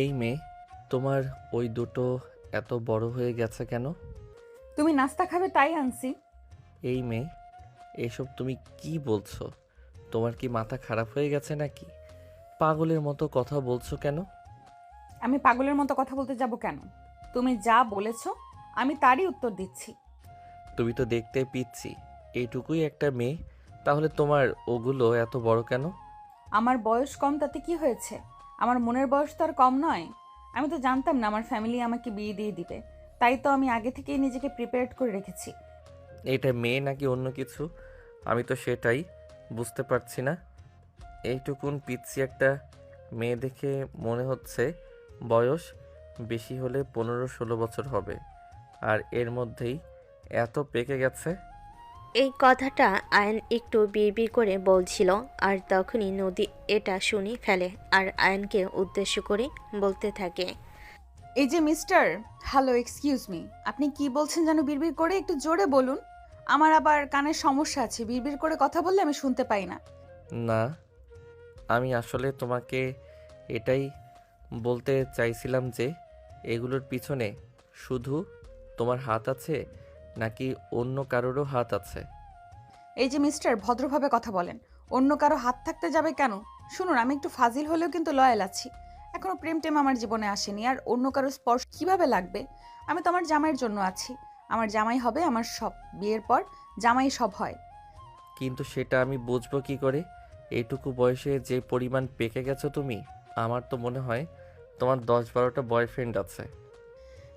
এই মেয়ে, তোমার ওই দুটো এত বড় হয়ে গেছে কেন? তুমি নাস্তা খাবে তাই আনছি। এই মেয়ে, এসব তুমি কি বলছো? তোমার কি মাথা খারাপ হয়ে গেছে নাকি? পাগলের মতো কথা বলছো কেন? আমি পাগলের মতো কথা বলতে যাব কেন? তুমি যা বলেছো আমি তারই উত্তর দিচ্ছি। তুমি তো দেখতে পিচ্ছি, এইটুকুই একটা মেয়ে, তাহলে তোমার ওগুলো এত বড় কেন? আমার বয়স কম তাতে কি হয়েছে? আমার মনের বয়স তো আর কম নয়। আমি তো জানতাম না আমার ফ্যামিলি আমাকে বিয়ে দিয়ে দিবে, তাই তো আমি আগে থেকেই নিজেকে প্রিপেয়ার করে রেখেছি। এটা মেয়ে নাকি অন্য কিছু? আমি তো সেটাই বুঝতে পারছি না। এইটুকুন পিচ্ছি একটা মেয়ে দেখে মনে হচ্ছে বয়স বেশি হলে 15-16 বছর হবে, আর এর মধ্যেই এত পেকে গেছে। এই কথাটা আয়ন একটু বিড়বিড় করে বলছিল, আর তখনই নদী এটা শুনে ফেলে আর আয়নকে উদ্দেশ্য করে বলতে থাকে। এই যে মিস্টার, হ্যালো, এক্সকিউজ মি, আপনি কি বলছেন যেন বিড়বিড় করে? একটু জোরে বলুন। আমার আবার কানের সমস্যা আছে, বিড়বিড় করে কথা বললে আমি শুনতে পাই না। না, আমি আসলে তোমাকে এটাই বলতে চাইছিলাম যে এগুলোর পিছনে শুধু তোমার হাত আছে নাকি অন্য কারোরও হাত আছে? এই যে মিস্টার, ভদ্রভাবে কথা বলেন। অন্য কারো হাত থাকতে যাবে কেন? শুনুন, আমি একটু ফাজিল হলেও কিন্তু লয়াল আছি। এখনো প্রেম টেম আমার জীবনে আসেনি, আর অন্য কারো স্পর্শ কিভাবে লাগবে? আমি তো আমার জামাইয়ের জন্য আছি। আমার জামাই হবে আমার সব। বিয়ের পর জামাই সব হয়। কিন্তু সেটা আমি বুঝবো কি করে? এইটুকু বয়সে যে পরিমাণ পেকে গেছো তুমি, আমার তো মনে হয় তোমার 10-12টা বয়ফ্রেন্ড আছে।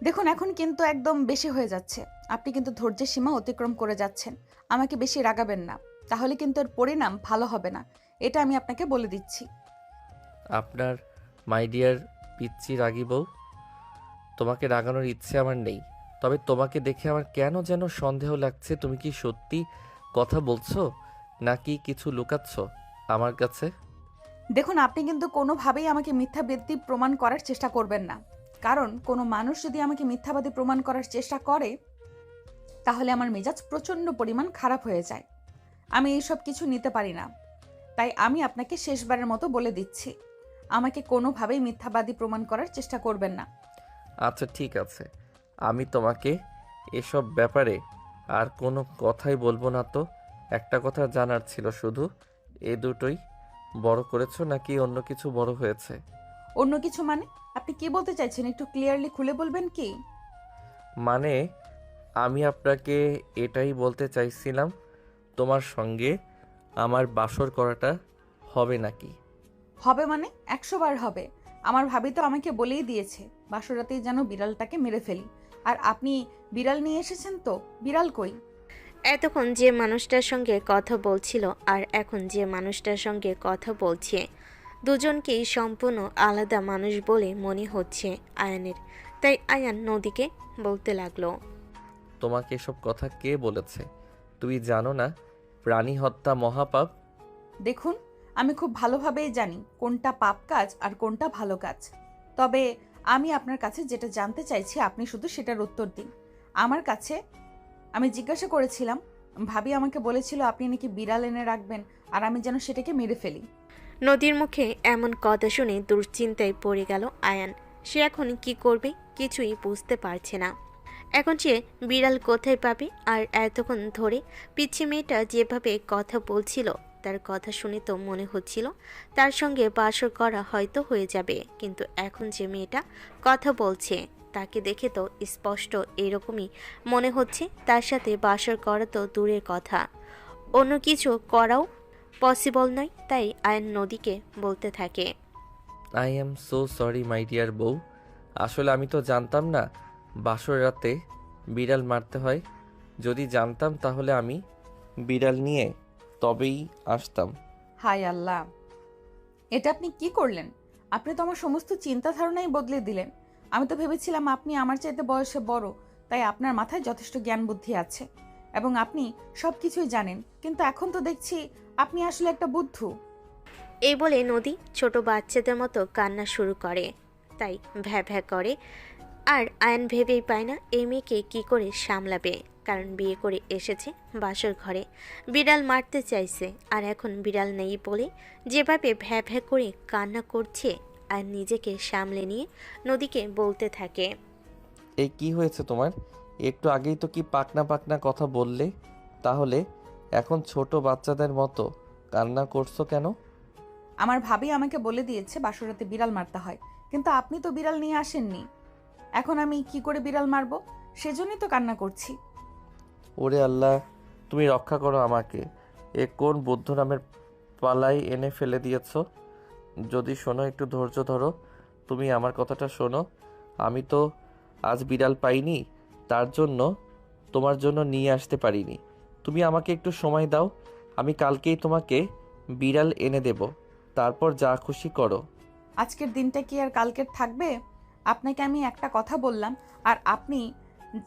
দেখুন, এখন কিন্তু একদম বেশি হয়ে যাচ্ছে। আপনি কিন্তু ধৈর্যের সীমা অতিক্রম করে যাচ্ছেন। আমাকে বেশি রাগাবেন না, তাহলে কিন্তু এর পরিণাম ভালো হবে না। এটা আমি আপনাকে বলে দিচ্ছি। আপনার মাই ডিয়ার পিচ্চি রাগী বউ, তোমাকে রাগানোর ইচ্ছে আমার নেই। তবে তোমাকে দেখে আমার কেন যেন সন্দেহ লাগছে। তুমি কি সত্যি কথা বলছো নাকি কিছু লুকাচ্ছ আমার কাছে? দেখুন, আপনি কিন্তু কোনোভাবেই আমাকে মিথ্যাবাদী প্রমাণ করার চেষ্টা করবেন না। কারণ কোনো মানুষ যদি আমাকে মিথ্যাবাদী প্রমাণ করার চেষ্টা করে, তাহলে আমার মেজাজ প্রচণ্ড পরিমাণ খারাপ হয়ে যায়। আমি এইসব কিছু নিতে পারি না। তাই আমি আপনাকে শেষবারের মতো বলে দিচ্ছি, আমাকে কোনোভাবেই মিথ্যাবাদী প্রমাণ করার চেষ্টা করবেন না। আচ্ছা ঠিক আছে, আমি তোমাকে এসব ব্যাপারে আর কোনো কথাই বলবো না। তো একটা কথা জানার ছিল শুধু, এ দুটোই বড় করেছো নাকি অন্য কিছু বড় হয়েছে? অন্য কিছু মানে? আপনি কি বলতে চাইছেন, একটু ক্লিয়ারলি খুলে বলবেন কি? মানে আমি আপনাকে এটাই বলতে চাইছিলাম, তোমার সঙ্গে আমার বাসর করাটা হবে নাকি? হবে মানে 100 বার হবে। আমার ভাবি তো আমাকে বলেই দিয়েছে বাসরাতেই যেন বিড়ালটাকে মেরে ফেলি। আর আপনি বিড়াল নিয়ে এসেছেন, তো বিড়াল কই? এতক্ষণ যে মানুষটার সঙ্গে কথা বলছিল আর এখন যে মানুষটার সঙ্গে কথা বলছে, দুজনকেই সম্পূর্ণ আলাদা মানুষ বলে মনে হচ্ছে আয়ানের। তাই আয়ান নদীকে বলতে লাগলো। তোমাকে এসব কথা কে বলেছে? তুমি জানো না প্রাণী হত্যা মহাপাপ? দেখুন, আমি খুব ভালোভাবেই জানি কোনটা পাপ কাজ আর কোনটা ভালো কাজ। তবে আমি আপনার কাছে যেটা জানতে চাইছি, আপনি শুধু সেটার উত্তর দিন। আমার কাছে আমি জিজ্ঞাসা করেছিলাম, ভাবি আমাকে বলেছিল আপনি নাকি বিড়াল এনে রাখবেন, আর আমি যেন সেটাকে মেরে ফেলি। নদীর মুখে এমন কথা শুনে দুশ্চিন্তায় পড়ে গেল আয়ান। সে এখন কি করবে কিছুই বুঝতে পারছে না। এখন সে বিড়াল কোথায় পাবে? আর এতক্ষণ ধরে পিচ্ছি মেয়েটা যেভাবে কথা বলছিল, তার কথা শুনে তো মনে হচ্ছিল তার সঙ্গে বাসর করা হয়তো হয়ে যাবে। কিন্তু এখন যে মেয়েটা কথা বলছে তাকে দেখে তো স্পষ্ট এরকমই মনে হচ্ছে তার সাথে বাসর করা তো দূরের কথা, অন্য কিছু করাও পসিবল নয়। তাই আয়ন নদীকে বলতে থাকে। I am so sorry my dear বউ, আসলে আমি তো জানতাম না বাসর রাতে বিড়াল মারতে হয়। যদি জানতাম তাহলে আমি বিড়াল নিয়ে তবেই আসতাম। হায় আল্লাহ, এটা আপনি কি করলেন? আপনি তো আমার সমস্ত চিন্তা ধারণাই বদলে দিলেন। আমি তো ভেবেছিলাম আপনি আমার চাইতে বয়সে বড়, তাই আপনার মাথায় যথেষ্ট জ্ঞান বুদ্ধি আছে এবং আপনি সব কিছুই জানেন। কিন্তু এখন তো দেখছি আপনি আসলে একটা বুদ্ধু। এই বলে নদী ছোট বাচ্চাদের মতো কান্না শুরু করে। তাই ভ্যা ভ্যা করে। আর আয়ন ভেবেই পায় না এই মেয়েকে কী করে সামলাবে। কারণ বিয়ে করে এসেছে বাসর ঘরে, বিড়াল মারতে চাইছে, আর এখন বিড়াল নেই বলে যেভাবে ভ্যা ভ্যা করে কান্না করছে, আর নিজেকে সামলে নিয়ে নদীকে বলতে থাকে। এই কি হয়েছে তোমার? একটু আগেই তো কি পাকনা পাকনা কথা বললে, তাহলে এখন ছোট বাচ্চাদের মতো কান্না করছো কেন? আমার ভাবি আমাকে বলে দিয়েছে বাসরাতে বিড়াল মারতে হয়, কিন্তু আপনি তো বিড়াল নিয়ে আসেননি। এখন আমি কি করে বিড়াল মারবো? সেজন্যই তো কান্না করছি। ওরে আল্লাহ, তুমি রক্ষা করো আমাকে। এ কোন বুদ্ধ নামের পালাই এনে ফেলে দিয়েছো? যদি শোনো, একটু ধৈর্য ধরো। তুমি আমার কথাটা শোনো। আমি তো আজ বিড়াল পাইনি, তার জন্য তোমার জন্য নিয়ে আসতে পারিনি। তুমি আমাকে একটু সময় দাও, আমি কালকেই তোমাকে বিড়াল এনে দেব। তারপর যা খুশি করো। আজকের দিনটা কি আর কালকের থাকবে? আপনাকে আমি একটা কথা বললাম আর আপনি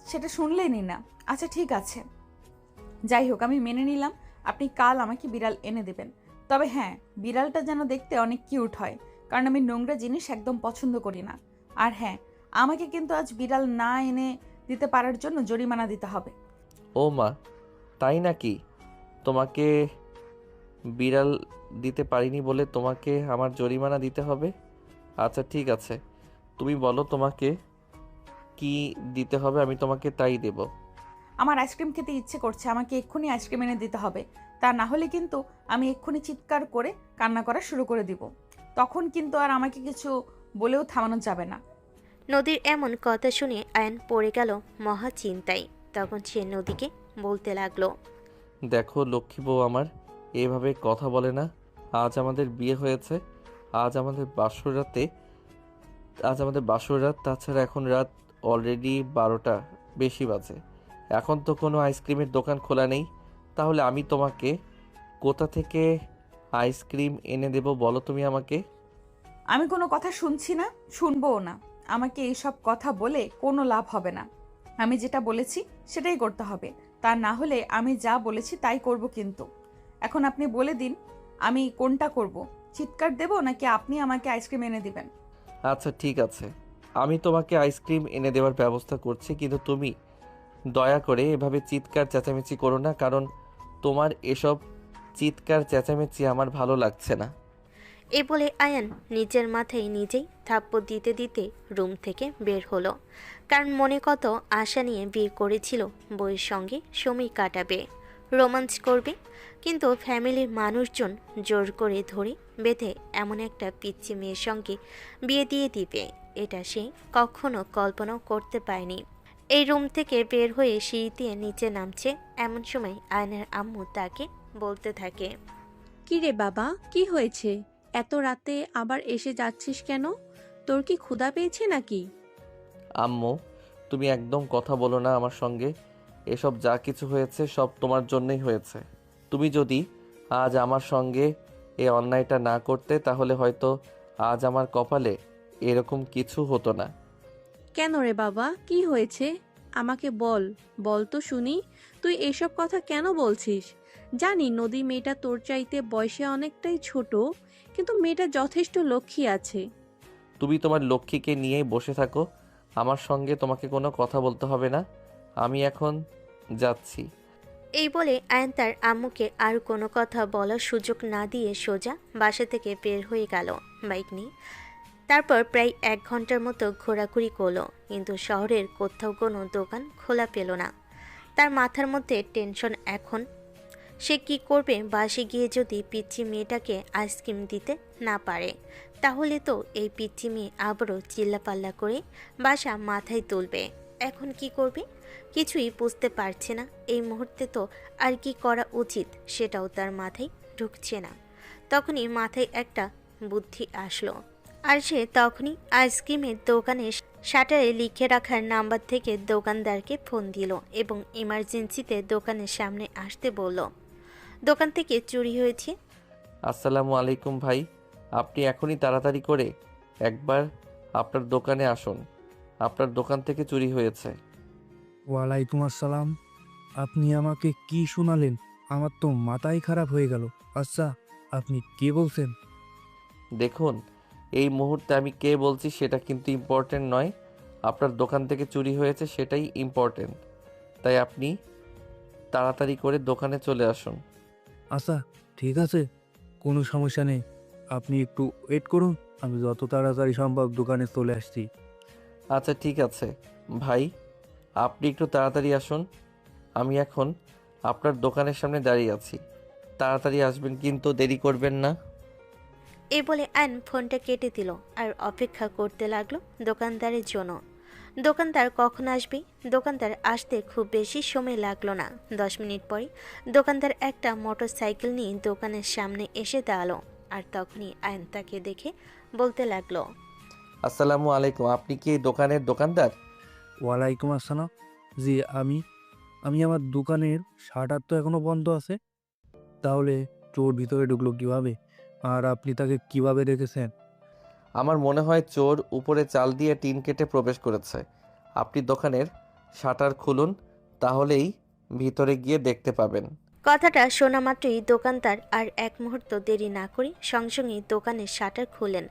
সেটা শুনলেনই না। আচ্ছা ঠিক আছে, যাই হোক, আমি মেনে নিলাম আপনি কাল আমাকে বিড়াল এনে দেবেন। তবে হ্যাঁ, বিড়ালটা যেন দেখতে অনেক কিউট হয়, কারণ আমি নোংরা জিনিস একদম পছন্দ করি না। আর হ্যাঁ, আমাকে কিন্তু আজ বিড়াল না এনে দিতে পারার জন্য জরিমানা দিতে হবে। ও মা, তাই নাকি? তোমাকে বিড়াল দিতে পারিনি বলে তোমাকে আমার জরিমানা দিতে হবে? আচ্ছা ঠিক আছে, তুমি বলো তোমাকে কি দিতে হবে, আমি তোমাকে তাই দেব। আমার আইসক্রিম খেতে ইচ্ছে করছে, আমাকে এক্ষুনি আইসক্রিম এনে দিতে হবে। তা না হলে কিন্তু আমি এক্ষুনি চিৎকার করে কান্না করা শুরু করে দিব। তখন কিন্তু আর আমাকে কিছু বলেও থামানো যাবে না। নদীর এমন কথা শুনে আয়ান পড়ে গেল মহা চিন্তায়। তখন সে নদীকে বলতে লাগলো। দেখো লক্ষ্মী বউ আমার, এভাবে কথা বলে না। আজ আমাদের বিয়ে হয়েছে, আজ আমাদের বাসর রাতে, আজ আমাদের বাসর রাত। তাছাড়া এখন রাত অলরেডি 12টা বেশি বাজে। এখন তো কোনো আইসক্রিমের দোকান খোলা নেই। তাহলে আমি তোমাকে কোথা থেকে আইসক্রিম এনে দেব বলো তুমি আমাকে? আমি কোনো কথা শুনছি না, শুনবও না। আমাকে এইসব কথা বলে কোনো লাভ হবে না। আমি যেটা বলেছি সেটাই করতে হবে। তা না হলে আমি যা বলেছি তাই করব। কিন্তু এখন আপনি বলে দিন, আমি কোনটা করব? চিৎকার দেব নাকি আপনি আমাকে আইসক্রিম এনে দিবেন? আচ্ছা ঠিক আছে, আমি তোমাকে আইসক্রিম এনে দেওয়ার ব্যবস্থা করছি, কিন্তু তুমি দয়া করে এভাবে চিৎকার চেঁচামেচি করো না, কারণ তোমার এসব চিৎকার চেঁচামেচি আমার ভালো লাগছে না। এই বলে আয়ান নিজের মাথায় নিজেই থাপ্পড় দিতে দিতে রুম থেকে বের হলো। কারণ মনে কত আশা নিয়ে বিয়ে করেছিল, বউয়ের সঙ্গে সময় কাটাবে, রোমাঞ্চ করবে, কিন্তু ফ্যামিলির মানুষজন জোর করে ধরে বেঁধে এমন একটা পিচ্চি মেয়ের সঙ্গে বিয়ে দিয়ে দিবে, এটা সে কখনো কল্পনাও করতে পারেনি। এই রুম থেকে বের হয়ে সিঁড়ি দিয়ে নিচে নামছে, এমন সময় আয়নার আম্মু তাকে বলতে থাকে। কি রে বাবা, কি হয়েছে? এত রাতে আবার এসে যাচ্ছিস কেন? তোর কি ক্ষুধা পেয়েছে নাকি? আম্মু, তুমি একদম কথা বলো না আমার সঙ্গে। এসব যা কিছু হয়েছে সব তোমার জন্যই হয়েছে। তুমি যদি আজ আমার সঙ্গে এই অন্যায়টা না করতে, তাহলে হয়তো আজ আমার কপালে এরকম কিছু হতো না। কেন রে বাবা, কি হয়েছে? আমাকে বল, বল তো শুনি। তুই এসব কথা কেন বলছিস? জানি নদী মেয়েটা তোর চাইতে বয়সে অনেকটাই ছোট, কিন্তু মেয়েটা যথেষ্ট লক্ষ্মী আছে। তুমি তোমার লক্ষ্মীকে নিয়েই বসে থাকো, আমার সঙ্গে তোমাকে কোনো কথা বলতে হবে না। আমি এখন যাচ্ছি। এই বলে আয়ন তার আম্মুকে আর কোনো কথা বলার সুযোগ না দিয়ে সোজা বাসা থেকে বের হয়ে গেল বাইক নিয়ে। তারপর প্রায় 1 ঘন্টার মতো ঘোরাঘুরি করলো, কিন্তু শহরের কোথাও কোনো দোকান খোলা পেল না। তার মাথার মধ্যে টেনশন। এখন সে কি করবে? বাসে গিয়ে যদি পিচ্চি মেয়েটাকে আইসক্রিম দিতে না পারে, তাহলে তো এই পিচ্চি মেয়ে আবারও চিল্লাপাল্লা করে বাসা মাথায় তুলবে। এখন কি করবে কিছুই বুঝতে পারছে না। এই মুহূর্তে তো আর কি করা উচিত সেটাও তার মাথায় ঢুকছে না। তখনই মাথায় একটা বুদ্ধি আসলো, আর সে তখনই আইসক্রিমের দোকানের শাটারে লিখে রাখার নাম্বার থেকে দোকানদারকে ফোন দিল এবং ইমার্জেন্সিতে দোকানের সামনে আসতে বলল। দোকান থেকে চুরি হয়েছে। আসসালামু আলাইকুম ভাই, আপনি এখনই তাড়াতাড়ি করে একবার আপনার দোকানে আসুন। আপনার দোকান থেকে চুরি হয়েছে। ওয়ালাইকুম আসসালাম। আপনি আমাকে কি শোনালেন? আমার তো মাথাই খারাপ হয়ে গেল। আচ্ছা, আপনি কে বলছেন? দেখুন, এই মুহূর্তে আমি কে বলছি সেটা কিন্তু ইম্পর্টেন্ট নয়। আপনার দোকান থেকে চুরি হয়েছে সেটাই ইম্পর্টেন্ট। তাই আপনি তাড়াতাড়ি করে দোকানে চলে আসুন। আচ্ছা ঠিক আছে, কোনো সমস্যা নেই। আপনি একটু ওয়েট করুন, আমি যত তাড়াতাড়ি সম্ভব দোকানে চলে আসছি। আচ্ছা ঠিক আছে ভাই, আপনি একটু তাড়াতাড়ি আসুন। আমি এখন আপনার দোকানের সামনে দাঁড়িয়ে আছি, তাড়াতাড়ি আসবেন কিন্তু দেরি করবেন না। এই বলে আয়ন ফোনটা কেটে দিল আর অপেক্ষা করতে লাগলো দোকানদারের জন্য। দোকানদার কখন আসবে? দোকানদার আসতে খুব বেশি সময় লাগলো না। 10 মিনিট পরে দোকানদার একটা মোটর সাইকেল নিয়ে দোকানের সামনে এসে দাঁড়ালো। আর তখনই আয়ন তাকে দেখে বলতে লাগলো, আসসালামু আলাইকুম, আপনি কি এই দোকানের দোকানদার? ওয়ালাইকুম আসসালাম। জি আমি আমি আমার দোকানের শাটার তো এখনো বন্ধ আছে। তাহলে চোর ভিতরে ঢুকলো কিভাবে? আর আপনি তাকে কিভাবে রেখেছেন? আমার মনে হয় চোর উপরে চাল দিয়ে টিন কেটে প্রবেশ করেছে। আপনি দোকানের শাটার খুলুন, তাহলেই ভিতরে গিয়ে দেখতে পাবেন। কথাটা শোনা মাত্রই দোকানদার আর এক মুহূর্ত দেরি না করে সঙ্গে সঙ্গে দোকানের শাটার খুলেন।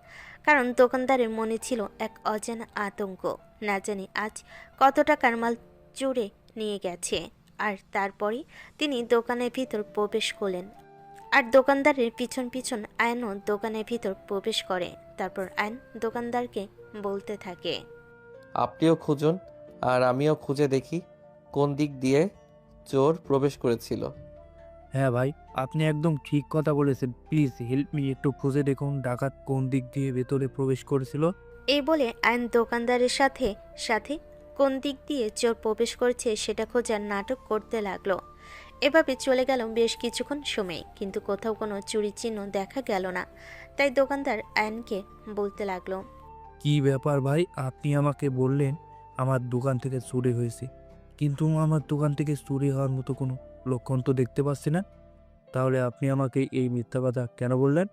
কারণ দোকানদারের মনে ছিল এক অজানা আতঙ্ক, না জানি আজ কত টাকার মাল চুরে নিয়ে গেছে। আর তারপরই তিনি দোকানের ভিতর প্রবেশ করলেন। আর দোকানদারের পিছন পিছন আয়নও দোকানের ভিতর প্রবেশ করে। তারপর আয়ন দোকানদারকে বলতে থাকে, আপনিও খুঁজুন আর আমিও খুঁজে দেখি কোন দিক দিয়ে চোর প্রবেশ করেছিল। হ্যাঁ ভাই, আপনি একদম ঠিক কথা বলেছেন। প্লিজ হেল্প মি, একটু খুঁজে দেখুন ডাকাত কোন দিক দিয়ে ভেতরে প্রবেশ করেছিল। এই বলে আয়ন দোকানদারের সাথে সাথে কোন দিক দিয়ে চোর প্রবেশ করছে সেটা খোঁজার নাটক করতে লাগলো। এভাবে চলে গেল বেশ কিছুক্ষণ সময়, কিন্তু কোথাও কোনো চুরি চিহ্ন দেখা গেল না। তাই দোকানদার আয়নকে বলতে লাগলো, কি ব্যাপার ভাই, আপনি আমাকে বললেন আমার দোকান থেকে চুরি হয়েছে, কিন্তু আমার দোকান থেকে চুরি হওয়ার মতো কোনো লক্ষণ তো দেখতে পাচ্ছি না। তাহলে আপনি আমাকে এই মিথ্যা কথা কেন বললেন?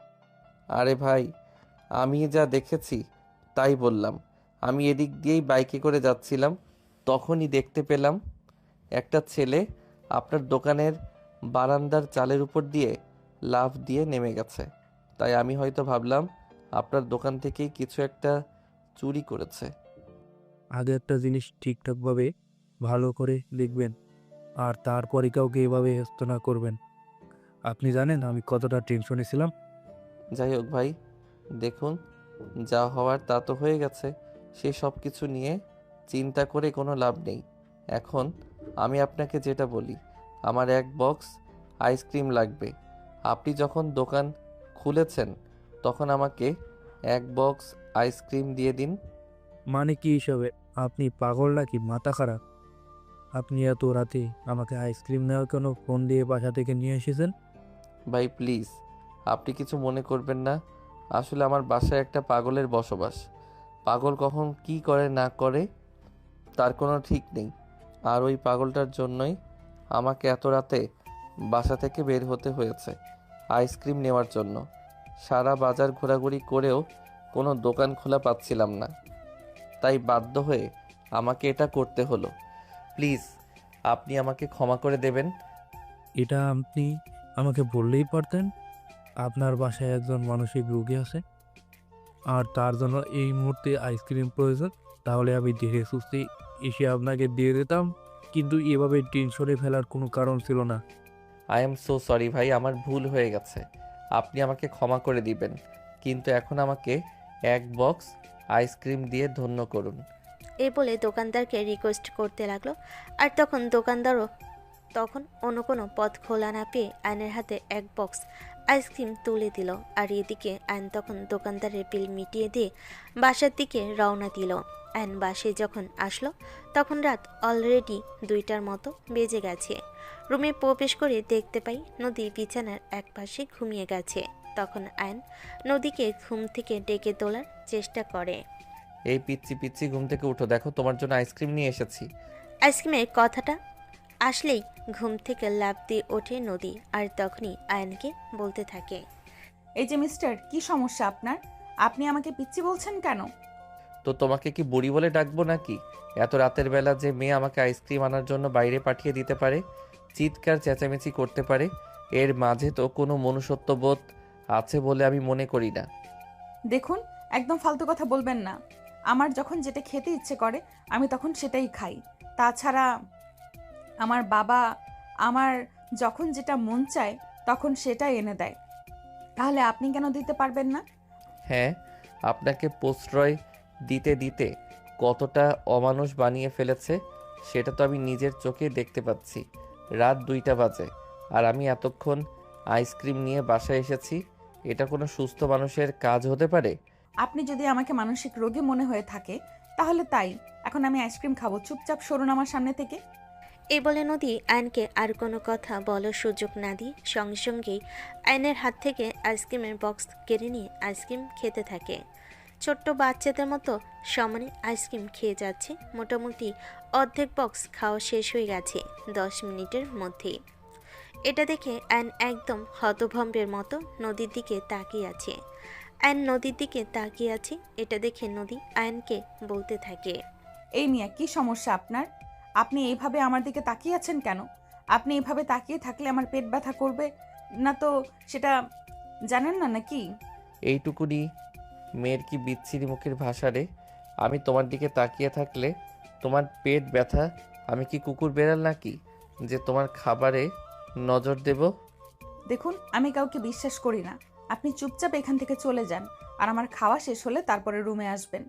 আরে ভাই, আমি যা দেখেছি তাই বললাম। আমি এদিক দিয়েই বাইকে করে যাচ্ছিলাম, তখনই দেখতে পেলাম একটা ছেলে আপনার দোকানের বারান্দার চালের উপর দিয়ে লাফ দিয়ে নেমে গেছে। তাই আমি হয়তো ভাবলাম আপনার দোকান থেকেই কিছু একটা চুরি করেছে। আগে একটা জিনিস ঠিকঠাকভাবে ভালো করে দেখবেন, আর তারপরে কাউকে এভাবে হেস্ত না করবেন। আপনি জানেন আমি কতটা টেনশনে ছিলাম। যাই হোক ভাই, দেখুন যা হওয়ার তা তো হয়ে গেছে, সে সব কিছু নিয়ে চিন্তা করে কোনো লাভ নেই। এখন আমি আপনাকে যেটা বলি, আমার এক বক্স আইসক্রিম লাগবে। আপনি যখন দোকান খুলেছেন তখন আমাকে এক বক্স আইসক্রিম দিয়ে দিন। মানে কি হিসাবে? আপনি পাগল নাকি মাথা খারাপ? আপনি এত রাতে আমাকে আইসক্রিম নেওয়ার কেন ফোন দিয়ে বাসা থেকে নিয়ে এসেছেন? ভাই প্লিজ, আপনি কিছু মনে করবেন না। আসলে আমার বাসায় একটা পাগলের বসবাস। পাগল কখন কি করে না করে তার কোনো ঠিক নেই। আর ওই পাগলটার জন্যই আমাকে এত রাতে বাসা থেকে বের হতে হয়েছে আইসক্রিম নেওয়ার জন্য। সারা বাজার ঘোরাঘুরি করেও কোনো দোকান খোলা পাচ্ছিলাম না, তাই বাধ্য হয়ে আমাকে এটা করতে হলো। প্লিজ আপনি আমাকে ক্ষমা করে দেবেন। এটা আপনি আমাকে বললেই পারতেন। আপনার বাসায় একজন মানসিক রোগী আছে, আর তার জন্য এই মুহূর্তে আইসক্রিম প্রয়োজন। তাহলে আমি ধীরে সুস্থে এসে আপনাকে দিয়ে দিতাম, কিন্তু এভাবে টেনশনে ফেলার কোনো কারণ ছিল না। আই এম সো সরি ভাই, আমার ভুল হয়ে গেছে। আপনি আমাকে ক্ষমা করে দিবেন, কিন্তু এখন আমাকে এক বক্স আইসক্রিম দিয়ে ধন্য করুন। এই বলে দোকানদারকে রিকোয়েস্ট করতে লাগলো। আর তখন দোকানদারও অন্য কোনো পথ খোলা না পেয়ে আয়নের হাতে এক বক্স আইসক্রিম তুলে দিল। আর এদিকে আয়ন তখন দোকানদারের বিল মিটিয়ে দিয়ে বাসার দিকে রওনা দিল। আয়ন বাসে যখন আসলো তখন রাত অলরেডি 2টার মতো বেজে গেছে। রুমে প্রবেশ করে দেখতে পাই নদী বিছানার এক পাশে ঘুমিয়ে গেছে। তখন আয়ন নদীকে ঘুম থেকে ডেকে তোলার চেষ্টা করে। এই পিচ্ছি পিচ্ছি, ঘুম থেকে উঠো, দেখো তোমার জন্য আইসক্রিম নিয়ে এসেছি। আইসক্রিমের কথাটা আসলেই ঘুম থেকে লাফ দিয়ে ওঠে নদী। আর তখনই আয়নকে বলতে থাকে, এই যে মিস্টার, কি সমস্যা আপনার? আপনি আমাকে পিচ্চি বলছেন কেন? তো তোমাকে কি বুড়ি বলে ডাকবো নাকি? এত রাতের বেলা যে মেয়ে আমাকে আইসক্রিম আনার জন্য বাইরে পাঠিয়ে দিতে পারে, চিৎকার চেঁচামেচি করতে পারে, এর মাঝে তো কোনো মনুষ্যত্ববোধ আছে বলে আমি মনে করি না। দেখুন, একদম ফালতু কথা বলবেন না। আমার যখন যেটা খেতে ইচ্ছে করে আমি তখন সেটাই খাই। তাছাড়া আমার বাবা আমার যখন যেটা মন চায় তখন সেটাই এনে দেয়। তাহলে আপনি কেন দিতে পারবেন না? হ্যাঁ, আপনাকে প্রশ্রয় দিতে দিতে কতটা অমানুষ বানিয়ে ফেলেছে সেটা তো আমি নিজের চোখে দেখতে পাচ্ছি। রাত 2টা বাজে আর আমি এতক্ষণ আইসক্রিম নিয়ে বাসায় এসেছি। এটা কোনো সুস্থ মানুষের কাজ হতে পারে? আপনি যদি আমাকে মানসিক রোগী মনে হয়ে থাকে তাহলে তাই। এখন আমি আইসক্রিম খাবো, চুপচাপ সরুন আমার সামনে থেকে। এই বলে নদী আয়নকে আর কোনো কথা বলার সুযোগ না দিয়ে সঙ্গে সঙ্গেই আয়নের হাত থেকে আইসক্রিমের বক্স কেড়ে নিয়ে আইসক্রিম খেতে থাকে। ছোট্ট বাচ্চাদের মতো সমানে আইসক্রিম খেয়ে যাচ্ছে। মোটামুটি অর্ধেক বক্স খাওয়া শেষ হয়ে গেছে 10 মিনিটের মধ্যেই। এটা দেখে আয়ন একদম হতভম্বের মতো নদীর দিকে তাকিয়ে আছে। আয়ন নদীর দিকে তাকিয়ে আছে। এটা দেখে নদী আয়নকে বলতে থাকে, এই মিয়া, কি সমস্যা আপনার? আপনি এইভাবে আমার দিকে তাকিয়ে আছেন কেন? আপনি এইভাবে তাকিয়ে থাকলে আমার পেট ব্যথা করবে না তো সেটা জানেন না নাকি? এইটুকুনি মেয়ের কি বিচ্ছিরি মুখের ভাষা রে! আমি তোমার দিকে তাকিয়ে থাকলে তোমার পেট ব্যথা? আমি কি কুকুর বেড়াল নাকি যে তোমার খাবারে নজর দেব? দেখুন, আমি কাউকে বিশ্বাস করি না। আপনি চুপচাপ এখান থেকে চলে যান, আর আমার খাওয়া শেষ হলে তারপরে রুমে আসবেন।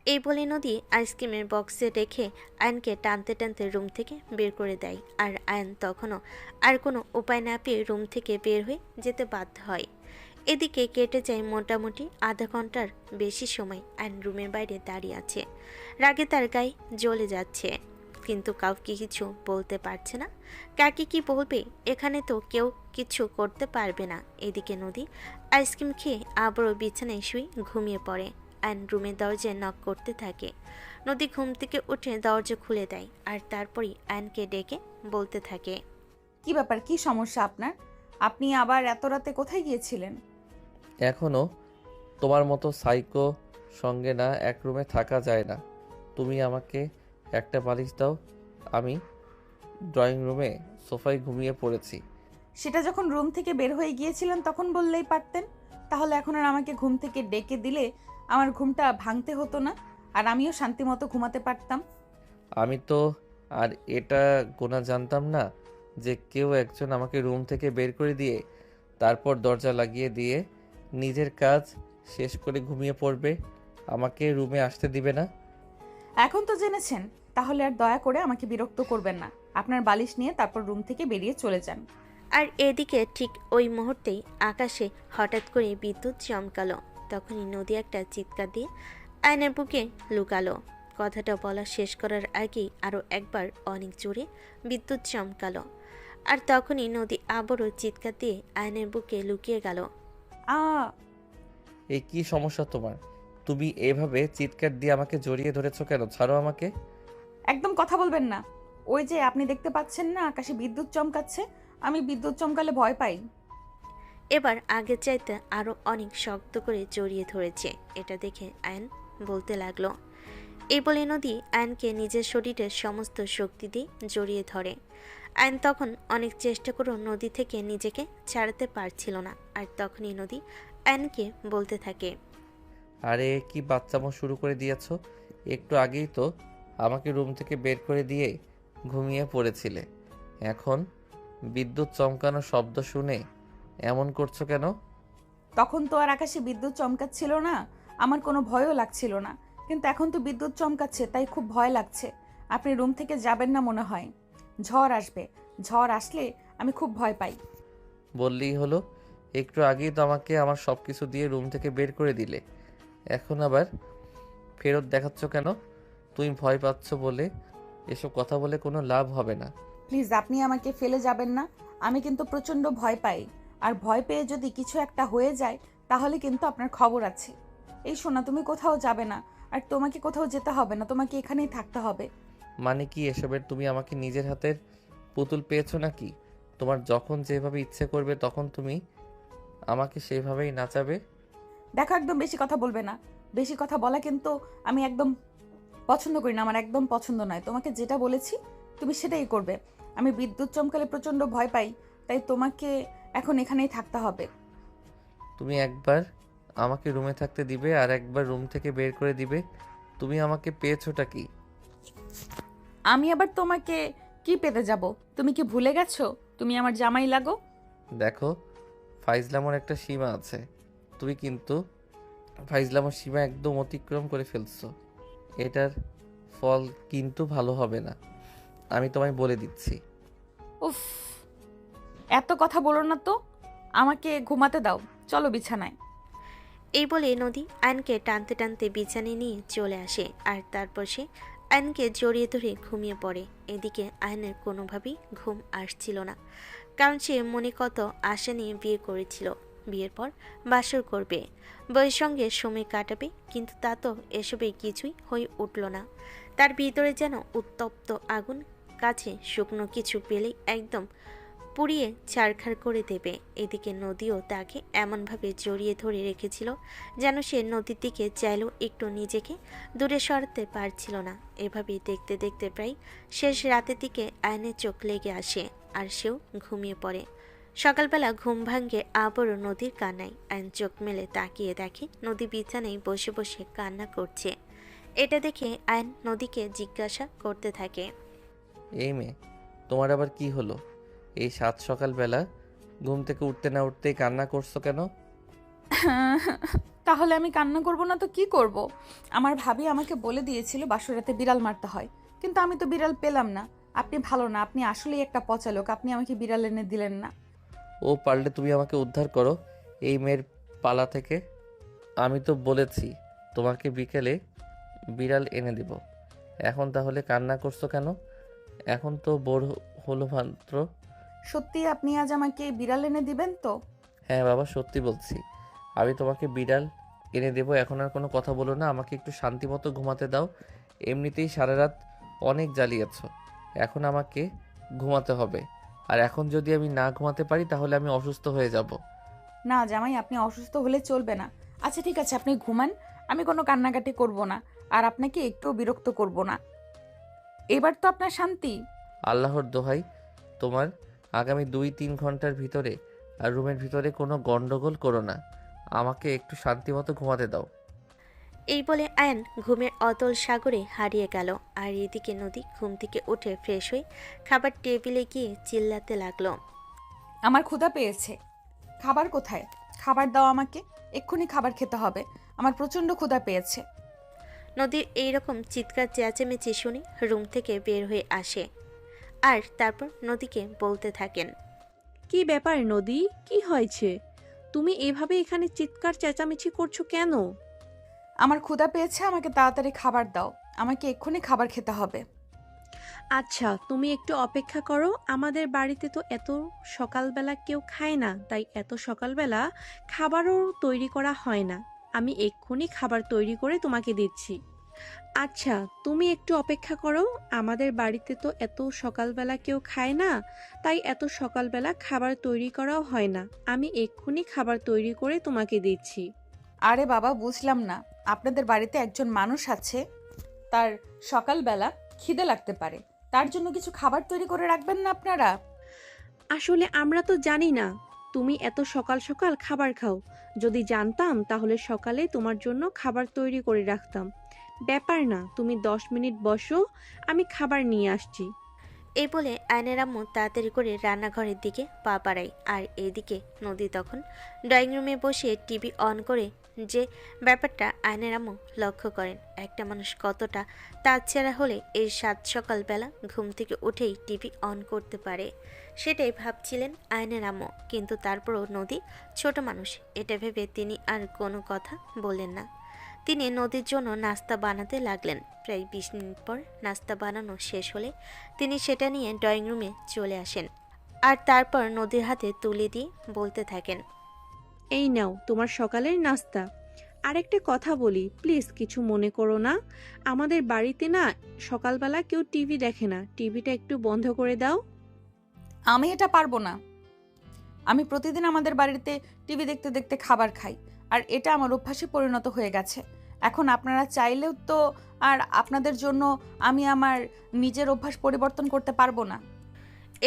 এই বলে নদী আইসক্রিমের বক্সে রেখে আয়নকে টানতে টানতে রুম থেকে বের করে দেয়। আর আয়ন তখনও আর কোনো উপায় না পেয়ে রুম থেকে বের হয়ে যেতে বাধ্য হয়। এদিকে কেটে যায় মোটামুটি আধা ঘন্টার বেশি সময়। আয়ন রুমের বাইরে দাঁড়িয়ে আছে। রাগে তার গায়ে জ্বলে যাচ্ছে, কিন্তু কাউকে কিছু বলতে পারছে না। কাকে কি বলবে? এখানে তো কেউ কিছু করতে পারবে না। এদিকে নদী আইসক্রিম খেয়ে আবারও বিছানায় শুয়ে ঘুমিয়ে পড়ে। আয়ন রুমের দরজায় নক করতে থাকে। নদী ঘুম থেকে উঠে দরজা খুলে দেয় আর তারপরই আয়নকে ডেকে বলতে থাকে, কি ব্যাপার, কি সমস্যা আপনার? আপনি আবার এত রাতে কোথায় গিয়েছিলেন? এখনো তোমার মতো সাইকো সঙ্গে না এক রুমে থাকা যায় না। তুমি আমাকে একটা বালিশ দাও। আমি ড্রয়িং রুমে সোফায় ঘুমিয়ে পড়েছি। সেটা যখন রুম থেকে বের হয়ে গিয়েছিলেন তখন বললেই পারতেন। তাহলে এখন আর আমাকে ঘুম থেকে ডেকে দিলে আমার ঘুমটা ভাঙতে হতো না, আর আমিও শান্তিমতো ঘুমাতে পারতাম। আমি তো আর এটা গোনা জানতাম না যে কেউ একজন আমাকে রুম থেকে বের করে দিয়ে তারপর দরজা লাগিয়ে দিয়ে নিজের কাজ শেষ করে ঘুমিয়ে পড়বে, আমাকে রুমে আসতে দিবে না। এখন তো জেনেছেন, তাহলে আর দয়া করে আমাকে বিরক্ত করবেন না। আপনার বালিশ নিয়ে তারপর রুম থেকে বেরিয়ে চলে যান। আর এদিকে ঠিক ওই মুহূর্তেই আকাশে হঠাৎ করে বিদ্যুৎ চমকালো। তখনই নদী একটা চিৎকার দিয়ে আয়নের বুকে লুকালো। কথাটা বলা শেষ করার আগেই আরও একবার অনেক জোরে বিদ্যুৎ চমকালো। আর তখনই নদী আবারও চিৎকার দিয়ে আয়নের বুকে লুকিয়ে গেল। আ এই কি সমস্যা তোমার? তুমি এভাবে চিৎকার দিয়ে আমাকে জড়িয়ে ধরেছো কেন? ছাড়ো আমাকে। একদম কথা বলবেন না। ওই যে আপনি দেখতে পাচ্ছেন না আকাশে বিদ্যুৎ চমকাচ্ছে, আমি বিদ্যুৎ চমকালে ভয় পাই। এবার আগের চাইতে আরও অনেক শক্ত করে জড়িয়ে ধরেছে। এটা দেখে আয়ন বলতে লাগলো। এই বলে নদী আয়নকে নিজের শরীরের সমস্ত শক্তি দিয়ে জড়িয়ে ধরে। আয়ন তখন অনেক চেষ্টা করেও নদী থেকে নিজেকে ছাড়াতে পারছিল না। আর তখনই নদী আয়নকে বলতে থাকে, আরে কি বাচ্চামো শুরু করে দিয়েছো? একটু আগেই তো আমাকে রুম থেকে বের করে দিয়ে ঘুমিয়ে পড়েছিলে। এখন বিদ্যুৎ চমকানো শব্দ শুনে এমন করছো কেন? তখন তো আর আকাশে বিদ্যুৎ চমকাচ্ছিল না, আমার কোনো ভয়ও লাগছিল না। কিন্তু এখন তো বিদ্যুৎ চমকাচ্ছে, তাই খুব ভয় লাগছে। আপনি রুম থেকে যাবেন না মনে হয়। ঝড় আসবে, ঝড় আসলে আমি খুব ভয় পাই। বললেই হলো। একটু আগেই তো আমাকে আমার সব কিছু দিয়ে রুম থেকে বের করে দিলে, এখন আবার ফেরত দেখাচ্ছ কেন? তুমি ভয় পাচ্ছ বলে এসব কথা বলে কোনো লাভ হবে না। প্লিজ, আপনি আমাকে ফেলে যাবেন না। আমি কিন্তু প্রচণ্ড ভয় পাই, আর ভয় পেয়ে যদি কিছু একটা হয়ে যায় তাহলে কিন্তু আপনার খবর আছে। এই শোনা, তুমি কোথাও যাবে না, আর তোমাকে কোথাও যেতে হবে না, তোমাকে এখানেই থাকতে হবে। মানে কি এসবের? তুমি আমাকে নিজের হাতের পুতুল পেয়েছো নাকি? তোমার যখন যেভাবে ইচ্ছে করবে তখন তুমি আমাকে সেভাবেই নাচাবে। দেখো, একদম বেশি কথা বলবে না। বেশি কথা বলা কিন্তু আমি একদম পছন্দ করি না, আমার একদম পছন্দ নয়। তোমাকে যেটা বলেছি তুমি সেটাই করবে। আমি বিদ্যুৎ চমকালে প্রচণ্ড ভয় পাই, তাই তোমাকে এখন এখানেই থাকতে হবে। তুমি একবার আমাকে রুমে থাকতে দিবে আর একবার রুম থেকে বের করে দিবে। তুমি আমাকে পেয়েছোটা কি? আমি আবার তোমাকে কি পেতে যাব? তুমি কি ভুলে গেছো তুমি আমার জামাই লাগো? দেখো, ফাইজলামোর একটা সীমা আছে। তুমি কিন্তু ফাইজলামো সীমা একদম অতিক্রম করে ফেলছো। এটার ফল কিন্তু ভালো হবে না, আমি তোমায় বলে দিচ্ছি। উফ, এত কথা বলো না তো, আমাকে ঘুমাতে দাও, চলো বিছানায়। এই বলে নদী আয়নকে টানতে টানতে বিছানায় নিয়ে চলে আসে, আর তারপর সে আয়নকে জড়িয়ে ধরে ঘুমিয়ে পড়ে। এদিকে আয়নের কোনোভাবেই ঘুম আসছিল না, কারণ সে মনে কত আশা নিয়ে বিয়ে করেছিল। বিয়ের পর বাসর করবে, বউয়ের সঙ্গে সময় কাটাবে, কিন্তু তা তো এসবে কিছুই হয়ে উঠল না। তার ভিতরে যেন উত্তপ্ত আগুন, কাছে শুকনো কিছু পেলেই একদম পুড়িয়ে ছারখার করে দেবে। এদিকে নদীও তাকে এমনভাবে জড়িয়ে ধরে রেখেছিল যেন সে নদীর দিকে চাইলেও একটু নিজেকে দূরে সরাতে পারছিল না। এভাবেই দেখতে দেখতে প্রায় শেষ রাতের দিকে আয়নের চোখ লেগে আসে, আর সেও ঘুমিয়ে পড়ে। সকালবেলা ঘুম ভাঙ্গে আবারও নদীর কান্নায়। আয়ন চোখ মেলে তাকিয়ে দেখে নদী বিছানায় বসে বসে কান্না করছে। এটা দেখে আয়ন নদীকে জিজ্ঞাসা করতে থাকে, এই মেয়ে, তোমার আবার কি হলো? এই সাত সকালবেলা ঘুম থেকে উঠতে না উঠতেই কান্না করছো কেন? তাহলে আমি কান্না করব না তো কি করব? আমার ভাবি আমাকে বলে দিয়েছিল বাসরাতে বিড়াল মারতে হয়, কিন্তু আমি তো বিড়াল পেলাম না। আপনি ভালো না, আপনি আসলেই একটা পচা লোক, আপনি আমাকে বিড়াল এনে দিলেন না। ও পারলে তুমি আমাকে উদ্ধার করো এই মেয়ের পালা থেকে। আমি তো বলেছি তোমাকে বিকেলে বিড়াল এনে দিব। এখন তাহলে কান্না করছো কেন? এখন তো বড় হলো মাত্র। সত্যি আপনি আজ আমাকে বিড়াল এনে দিবেন তো? হ্যাঁ বাবা, সত্যি বলছি, আমি তোমাকে বিড়াল এনে দেবো। এখন আর কোনো কথা বলো না, আমাকে একটু শান্তি মতো ঘুমাতে দাও। এমনিতেই সারা রাত অনেক জ্বালিয়েছ, এখন আমাকে ঘুমাতে হবে। আর এখন যদি আমি না ঘুমাতে পারি তাহলে আমি অসুস্থ হয়ে যাব। না জামাই, আপনি অসুস্থ হলে চলবে না। আচ্ছা ঠিক আছে, আপনি ঘুমান, আমি কোনো কান্নাকাটি করব না, আর আপনাকে একটুও বিরক্ত করব না। এবার তো আপনার শান্তি। আল্লাহর দোহাই তোমার, আগামী 2-3 ঘন্টার ভিতরে আর রুমের ভিতরে কোনো গন্ডগোল করো না, আমাকে একটু শান্তি মতো ঘুমাতে দাও। এই বলে আয়ন ঘুমের অতল সাগরে হারিয়ে গেল। আর এদিকে নদী ঘুম থেকে উঠে ফ্রেশ হয়ে খাবার টেবিলে গিয়ে চিল্লাতে লাগলো, আমার ক্ষুধা পেয়েছে, খাবার কোথায়? খাবার দাও আমাকে, এক্ষুনি খাবার খেতে হবে, আমার প্রচণ্ড ক্ষুধা পেয়েছে। নদীর এইরকম চিৎকার চেঁচামেচি শুনে রুম থেকে বের হয়ে আসে, আর তারপর নদীকে বলতে থাকেন, কি ব্যাপার নদী, কি হয়েছে? তুমি এভাবে এখানে চিৎকার চেঁচামেচি করছো কেন? আমার ক্ষুধা পেয়েছে, আমাকে তাড়াতাড়ি খাবার দাও, আমাকে এক্ষুনি খাবার খেতে হবে। আচ্ছা তুমি একটু অপেক্ষা করো, আমাদের বাড়িতে তো এত সকালবেলা কেউ খায় না, তাই এত সকালবেলা খাবারও তৈরি করা হয় না। আমি এক্ষুনি খাবার তৈরি করে তোমাকে দিচ্ছি। আচ্ছা তুমি একটু অপেক্ষা করো, আমাদের বাড়িতে তো এত সকালবেলা কেউ খায় না, তাই এত সকালবেলা খাবার তৈরি করাও হয় না। আমি এক্ষুনি খাবার তৈরি করে তোমাকে দিচ্ছি। আরে বাবা, বুঝলাম না, আপনাদের বাড়িতে একজন মানুষ আছে, তার সকালবেলা খিদে লাগতে পারে, তার জন্য কিছু খাবার তৈরি করে রাখবেন না আপনারা? আসলে আমরা তো জানি না তুমি এত সকাল সকাল খাবার খাও। যদি জানতাম তাহলে সকালে তোমার জন্য খাবার তৈরি করে রাখতাম। ব্যাপার না, তুমি 10 মিনিট বসো, আমি খাবার নিয়ে আসছি। এই বলে আয়নের আম্মু তাড়াতাড়ি করে রান্নাঘরের দিকে পা বাড়ায়। আর এইদিকে নদী তখন ড্রয়িং রুমে বসে টিভি অন করে, যে ব্যাপারটা আয়নের আম্মু লক্ষ্য করেন। একটা মানুষ কতটা তাছাড়া হলে এই সাত সকালবেলা ঘুম থেকে উঠেই টিভি অন করতে পারে, সেটাই ভাবছিলেন আয়নের আম্মু। কিন্তু তারপরও নদী ছোট মানুষ, এটা ভেবে তিনি আর কোনো কথা বললেন না। তিনি নদীর জন্য নাস্তা বানাতে লাগলেন। প্রায় 20 মিনিট পর নাস্তা বানানো শেষ হলে তিনি সেটা নিয়ে ড্রয়িং রুমে চলে আসেন, আর তারপর নদীর হাতে তুলে দিয়ে বলতে থাকেন, এই নাও তোমার সকালের নাস্তা। আরেকটা কথা বলি, প্লিজ কিছু মনে করো না, আমাদের বাড়িতে না সকালবেলা কেউ টিভি দেখে না, টিভিটা একটু বন্ধ করে দাও। আমি এটা পারবো না। আমি প্রতিদিন আমাদের বাড়িতে টিভি দেখতে দেখতে খাবার খাই, আর এটা আমার অভ্যাসে পরিণত হয়ে গেছে। এখন আপনারা চাইলেও তো আর আপনাদের জন্য আমি আমার নিজের অভ্যাস পরিবর্তন করতে পারবো না।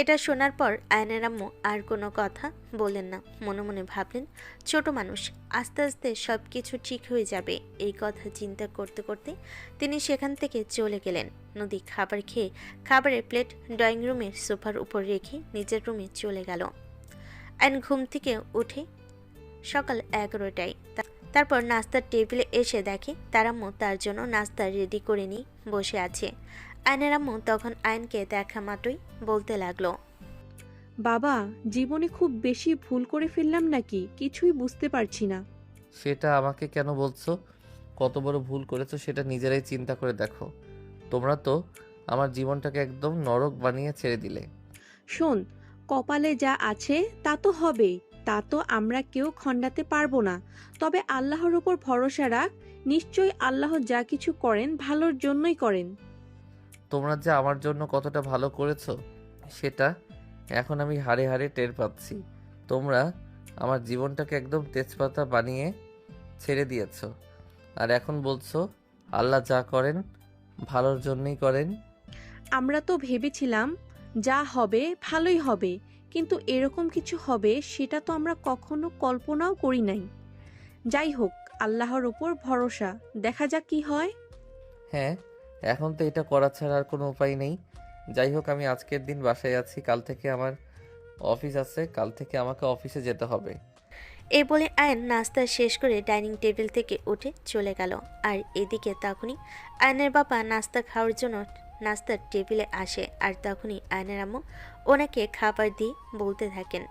এটা শোনার পর আয়নের আম্মু আর কোনো কথা বললেন না। মনে মনে ভাবলেন, ছোট মানুষ, আস্তে আস্তে সব কিছু ঠিক হয়ে যাবে। এই কথা চিন্তা করতে করতে তিনি সেখান থেকে চলে গেলেন। নদী খাবার খেয়ে খাবারের প্লেট ড্রয়িং রুমের সোফার উপর রেখে নিজের রুমে চলে গেল। আয়ন ঘুম থেকে উঠে সকাল 11টায় তারপর নাস্তার টেবিলে এসে দেখে তার আম্মু তার জন্য নাস্তা রেডি করে নিয়ে বসে আছে। আয়নের আম্মু তখন আয়নকে দেখা মাত্রই বলতে লাগলো, বাবা, জীবনে খুব বেশি ভুল করে ফেললাম নাকি কিছুই বুঝতে পারছি না। সেটা আমাকে কেন বলছো? কত বড় ভুল করেছো সেটা নিজেরাই চিন্তা করে দেখো। তোমরা তো আমার জীবনটাকে একদম নরক বানিয়ে ছেড়ে দিলে। শোন, কপালে যা আছে তা তো হবেই, তা তো আমরা কেউ খণ্ডাতে পারবো না। তবে আল্লাহর উপর ভরসা রাখ, নিশ্চয়ই আল্লাহ যা কিছু করেন ভালোর জন্যই করেন। তোমরা যে আমার জন্য কতটা ভালো করেছো সেটা এখন আমি হাড়ে হাড়ে টের পাচ্ছি। তোমরা আমার জীবনটাকে একদম তেজপাতা বানিয়ে ছেড়ে দিয়েছো, আর এখন বলছো আল্লাহ যা করেন ভালোর জন্যই করেন। আমরা তো ভেবেছিলাম যা হবে ভালোই হবে, কিন্তু এরকম কিছু হবে সেটা তো আমরা কখনো কল্পনাও করি নাই। যাই হোক, আল্লাহর উপর ভরসা, দেখা যাক কি হয়। হ্যাঁ, এখন তো এটা করা ছাড়া আর কোনো উপায় নেই। যাই হোক, আমি আজকের দিন বাসায় আছি, কাল থেকে আমার অফিস আছে, কাল থেকে আমাকে অফিসে যেতে হবে। এই বলে আয়ন নাস্তা শেষ করে ডাইনিং টেবিল থেকে উঠে চলে গেল। আর এদিকে তখনই আয়নের বাবা নাস্তা খাওয়ার জন্য নাস্তার টেবিলে আসে। আর তখনই আয়নের আম্মু ওনাকে খাবার দিয়ে বলতে থাকেন,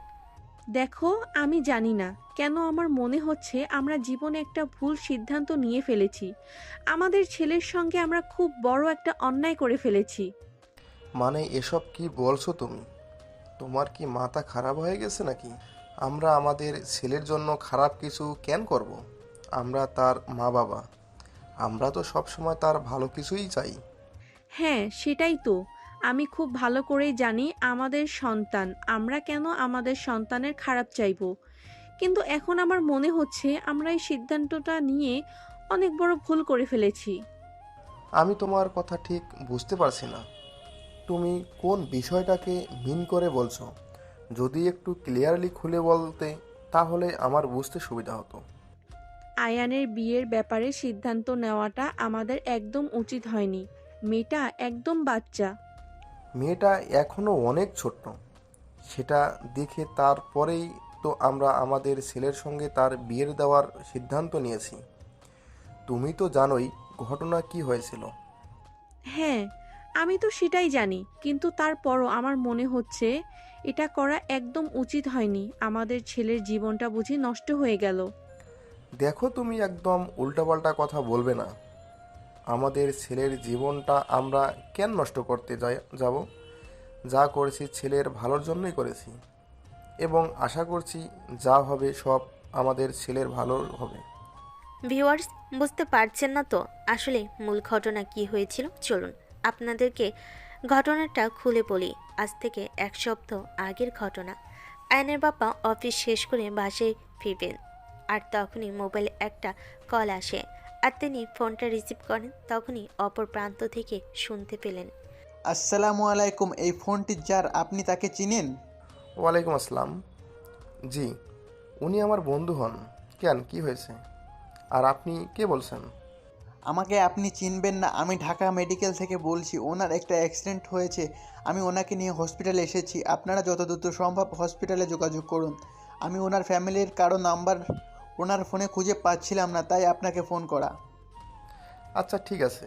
দেখো, আমি জানি না কেন আমার মনে হচ্ছে আমরা জীবনে একটা ভুল সিদ্ধান্ত নিয়ে ফেলেছি। আমাদের ছেলের সঙ্গে আমরা খুব বড় একটা অন্যায় করে ফেলেছি। মানে এসব কি বলছো তুমি? তোমার কি মাথা খারাপ হয়ে গেছে নাকি? আমরা আমাদের ছেলের জন্য খারাপ কিছু কেন করব? আমরা তার মা বাবা, আমরা তো সব সময় তার ভালো কিছুই চাই। হ্যাঁ, সেটাই তো। আমি খুব ভালো করেই জানি আমাদের সন্তান, আমরা কেন আমাদের সন্তানের খারাপ চাইবো। কিন্তু এখন আমার মনে হচ্ছে আমরা এই সিদ্ধান্তটা নিয়ে অনেক বড় ভুল করে ফেলেছি। আমি তোমার কথা ঠিক বুঝতে পারছি না। তুমি কোন বিষয়টাকে মিন করে বলছো? যদি একটু ক্লিয়ারলি খুলে বলতে তাহলে আমার বুঝতে সুবিধা হতো। আয়ানের বিয়ের ব্যাপারে সিদ্ধান্ত নেওয়াটা আমাদের একদম উচিত হয়নি। মেয়েটা একদম বাচ্চা। মেয়েটা এখনও অনেক ছোট্ট, সেটা দেখে তারপরেই তো আমরা আমাদের ছেলের সঙ্গে তার বিয়ের দেওয়ার সিদ্ধান্ত নিয়েছি। তুমি তো জানোই ঘটনা কি হয়েছিল। হ্যাঁ, আমি তো সেটাই জানি, কিন্তু তারপরও আমার মনে হচ্ছে এটা করা একদম উচিত হয়নি। আমাদের ছেলের জীবনটা বুঝি নষ্ট হয়ে গেল। দেখো, তুমি একদম উল্টাপাল্টা কথা বলবে না। আমাদের ছেলের জীবনটা আমরা কেন নষ্ট করতে যাব? যা করেছি ছেলের ভালোর জন্যই করেছি, এবং আশা করছি যা হবে সব আমাদের ছেলের ভালো হবে। ভিউয়ার্স, বুঝতে পারছেন না তো আসলে মূল ঘটনা কি হয়েছিল? চলুন আপনাদেরকে ঘটনাটা খুলে বলি। আজ থেকে এক সপ্তাহ আগের ঘটনা। আয়নের বাবা অফিস শেষ করে বাসায় ফিরবেন, আর তখনই মোবাইলে একটা কল আসে। আর তিনি ফোনটা রিসিভ করেন। তখনই অপর প্রান্ত থেকে শুনতে পেলেন, আসসালামু আলাইকুম। এই ফোনটি যার, আপনি তাকে চিনেন? ওয়ালাইকুম আসসালাম। জি, উনি আমার বন্ধু হন। কেন, কি হয়েছে? আর আপনি কে বলছেন? আমাকে আপনি চিনবেন না, আমি ঢাকা মেডিকেল থেকে বলছি। ওনার একটা অ্যাক্সিডেন্ট হয়েছে, আমি ওনাকে নিয়ে হসপিটালে এসেছি। আপনারা যত দ্রুত সম্ভব হসপিটালে যোগাযোগ করুন। আমি ওনার ফ্যামিলির কারো নাম্বার ওনার ফোনে খুঁজে পাচ্ছিলাম না, তাই আপনাকে ফোন করা। আচ্ছা, ঠিক আছে,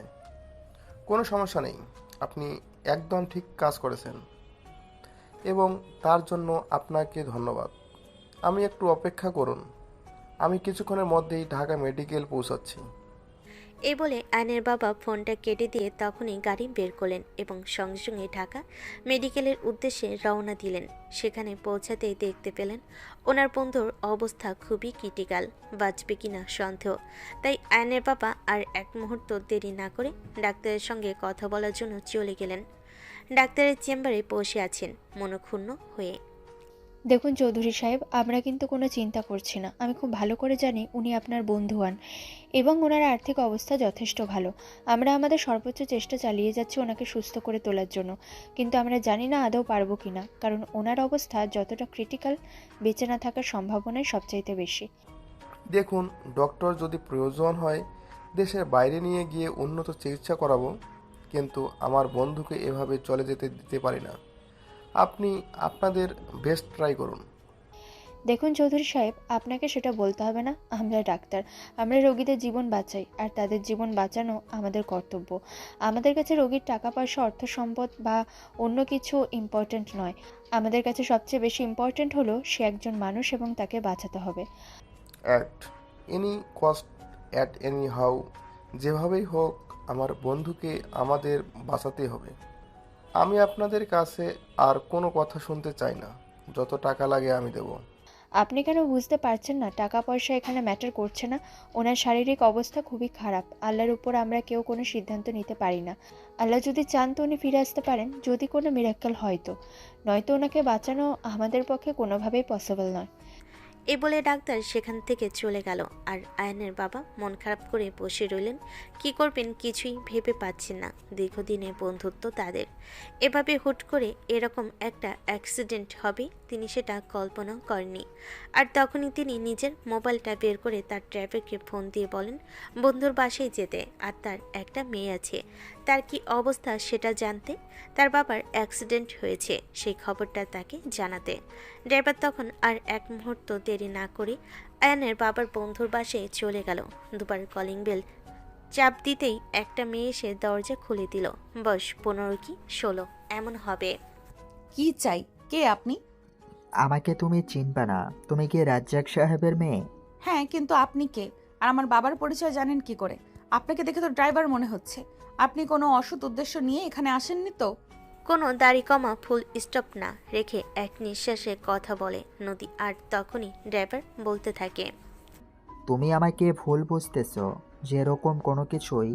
কোনো সমস্যা নেই। আপনি একদম ঠিক কাজ করেছেন এবং তার জন্য আপনাকে ধন্যবাদ। আমি একটু অপেক্ষা করুন, আমি কিছুক্ষণের মধ্যেই ঢাকা মেডিকেল পৌঁছাচ্ছি। এই বলে আয়নের বাবা ফোনটা কেটে দিয়ে তখনই গাড়ি বের করলেন এবং সঙ্গে সঙ্গে ঢাকা মেডিকেলের উদ্দেশ্যে রওনা দিলেন। সেখানে পৌঁছাতেই দেখতে পেলেন ওনার বন্ধুর অবস্থা খুবই ক্রিটিক্যাল, বাঁচবে কিনা সন্দেহ। তাই আয়নের বাবা আর এক মুহূর্ত দেরি না করে ডাক্তারের সঙ্গে কথা বলার জন্য চলে গেলেন। ডাক্তারের চেম্বারে বসে আছেন মনক্ষুণ্ণ হয়ে। দেখুন চৌধুরী সাহেব, আমরা কিন্তু কোনো চিন্তা করছি না। আমি খুব ভালো করে জানি উনি আপনার বন্ধু হন এবং ওনার আর্থিক অবস্থা যথেষ্ট ভালো। আমরা আমাদের সর্বোচ্চ চেষ্টা চালিয়ে যাচ্ছি ওনাকে সুস্থ করে তোলার জন্য, কিন্তু আমরা জানি না আদৌ পারবো কি না, কারণ ওনার অবস্থা যতটা ক্রিটিক্যাল, বেঁচে না থাকার সম্ভাবনাই সবচাইতে বেশি। দেখুন, ডক্টর যদি প্রয়োজন হয় দেশের বাইরে নিয়ে গিয়ে উন্নত চিকিৎসা করাবো, কিন্তু আমার বন্ধুকে এভাবে চলে যেতে দিতে পারি না। আপনি আপনাদের বেস্ট ট্রাই করুন। দেখুন চৌধুরী সাহেব, আপনাকে সেটা বলতে হবে না। আমরা ডাক্তার, আমরা রোগীদের জীবন বাঁচাই, আর তাদের জীবন বাঁচানো আমাদের কর্তব্য। আমাদের কাছে রোগীর টাকা পয়সা, অর্থ সম্পদ বা অন্য কিছু ইম্পর্ট্যান্ট নয়। আমাদের কাছে সবচেয়ে বেশি ইম্পর্ট্যান্ট হলো সে একজন মানুষ এবং তাকে বাঁচাতে হবে। At any cost, at any how, যেভাবেই হোক আমার বন্ধুকে আমাদের বাঁচাতে হবে। আমি আপনাদের কাছে আর কোনো কথা শুনতে চাই না। যত টাকা লাগে আমি দেব। আপনি কেন বুঝতে পারছেন না? টাকা পয়সা এখানে ম্যাটার করছে না। ওনার শারীরিক অবস্থা খুবই খারাপ। আল্লাহর উপর আমরা কেউ কোনো সিদ্ধান্ত নিতে পারি না। আল্লাহ যদি চান তো উনি ফিরে আসতে পারেন, যদি কোনো মিরাক্কেল হয় তো। নয়তো ওনাকে বাঁচানো আমাদের পক্ষে কোনোভাবেই পসিবল নয়। এ বলে ডাক্তার সেখান থেকে চলে গেল। আর আয়ানের বাবা মন খারাপ করে বসে রইলেন। কি করবেন কিছুই ভেবে পাচ্ছেন না। দীর্ঘদিনের বন্ধুত্ব তাদের, এভাবে হুট করে এরকম একটা অ্যাক্সিডেন্ট হবে তিনি সেটা কল্পনাও করেননি। আর তখনই তিনি নিজের মোবাইলটা বের করে তার ড্রাইভারকে ফোন দিয়ে বলেন বন্ধুর বাসায় যেতে, আর তার একটা মেয়ে আছে, তার কি অবস্থা সেটা জানতে, তার বাবার অ্যাক্সিডেন্ট হয়েছে সেই খবরটা তাকে জানাতে। ড্রাইভার তখন আর এক মুহূর্ত দেরি না করে আয়ানের বাবার বন্ধুর বাসায় চলে গেল। দুবার কলিং বেল চাপ দিতেই একটা মেয়ে এসে দরজা খুলে দিল। বয়স 15 কি 16 এমন হবে। কি চাই? কে আপনি? আমাকে তুমি চিনবে না। তুমি কি রাজ্জাক সাহেবের মেয়ে? হ্যাঁ, কিন্তু আপনি কে? আর আমার বাবার পরিচয় জানেন কি করে? আপনাকে দেখে তো ড্রাইভার মনে হচ্ছে। আপনি কোনো অসৎ উদ্দেশ্য নিয়ে এখানে আসেননি তো? কোনো দাড়ি কমা ফুল স্টপ না রেখে এক নিঃশ্বাসে কথা বলে নদী। আর তখনই ড্রাইভার বলতে থাকে, তুমি আমাকে ভুল বুঝতেছো, যে এরকম কোনো কিছুই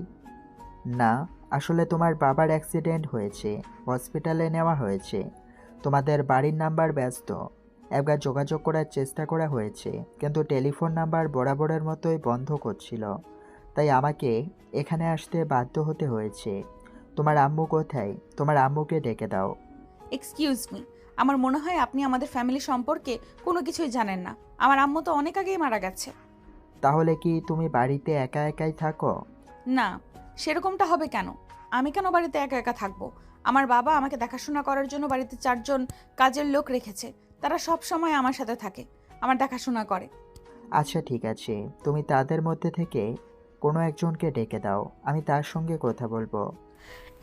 না। আসলে তোমার বাবার অ্যাক্সিডেন্ট হয়েছে, হসপিটালে নেওয়া হয়েছে। তোমাদের বাড়ির নাম্বার ব্যস্ত। একবার যোগাযোগ করার চেষ্টা করা হয়েছে, কিন্তু টেলিফোন নাম্বার বরাবরের মতোই বন্ধ করছিল। তাই আমাকে এখানে আসতে বাধ্য হতে হয়েছে। তোমার আম্মু কোথায়? তোমার আম্মুকে ডেকে দাও। এক্সকিউজ মি, আমার মনে হয় আপনি আমাদের ফ্যামিলি সম্পর্কে কোনো কিছুই জানেন না। আমার আম্মু তো অনেক আগেই মারা গেছে। তাহলে কি তুমি বাড়িতে একা একাই থাকো? না, সেরকমটা হবে কেন? আমি কেন বাড়িতে একা একা থাকবো? আমার বাবা আমাকে দেখাশোনা করার জন্য বাড়িতে 4 জন কাজের লোক রেখেছে। তারা সব সময় আমার সাথে থাকে, আমার দেখাশোনা করে। আচ্ছা ঠিক আছে, তুমি তাদের মধ্যে থেকে কোনো একজনকে ডেকে দাও, আমি তার সঙ্গে কথা বলবো।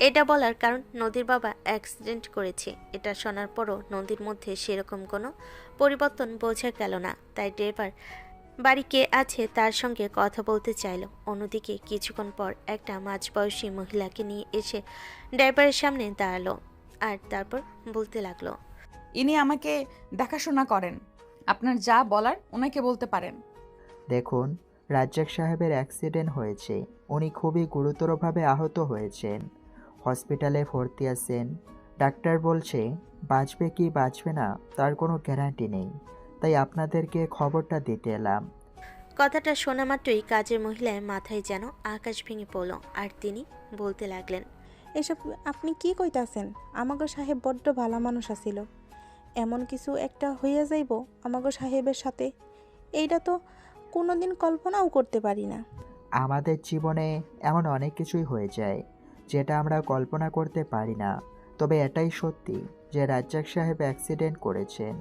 এটা বলার কারণ নদীর বাবা অ্যাক্সিডেন্ট করেছে। এটা শোনার পরও নদীর মধ্যে সেরকম কোনো পরিবর্তন বোঝা গেল না। তাই ড্রাইভার বাড়ি কে আছে তার সঙ্গে কথা বলতে চাইল। অন্যদিকে কিছুক্ষণ পর একটা মাঝবয়সী মহিলাকে নিয়ে এসে ড্রাইভারের সামনে দাঁড়ালো। আর তারপর বলতে লাগলো, ইনি আমাকে দেখাশোনা করেন। আপনার যা বলার ওনাকে বলতে পারেন। দেখুন, রাজ্জাক সাহেবের অ্যাক্সিডেন্ট হয়েছে। উনি খুবই গুরুতরভাবে আহত হয়েছেন, হসপিটালে ভর্তি আছেন। ডাক্তার বলছে বাঁচবে কি বাঁচবে না তার কোনো গ্যারান্টি নেই। তাই আপনাদেরকে খবরটা দিতে এলাম। কথাটা শোনা মাত্রই কাজের মহিলার মাথায় যেন আকাশ ভেঙে পড়ল। আর তিনি বলতে লাগলেন, এসব আপনি কি কইতাছেন? আমাগো সাহেব বড্ড ভালো মানুষ আছিল। এমন কিছু একটা হইয়া যাইব আমাগো সাহেবের সাথে, এইটা তো কোনোদিন কল্পনাও করতে পারি না। আমাদের জীবনে এমন অনেক কিছুই হয়ে যায় যেটা আমরা কল্পনা করতে পারি না। তবে এটাই সত্যি যে রাজ্জাক সাহেব অ্যাক্সিডেন্ট করেছেন।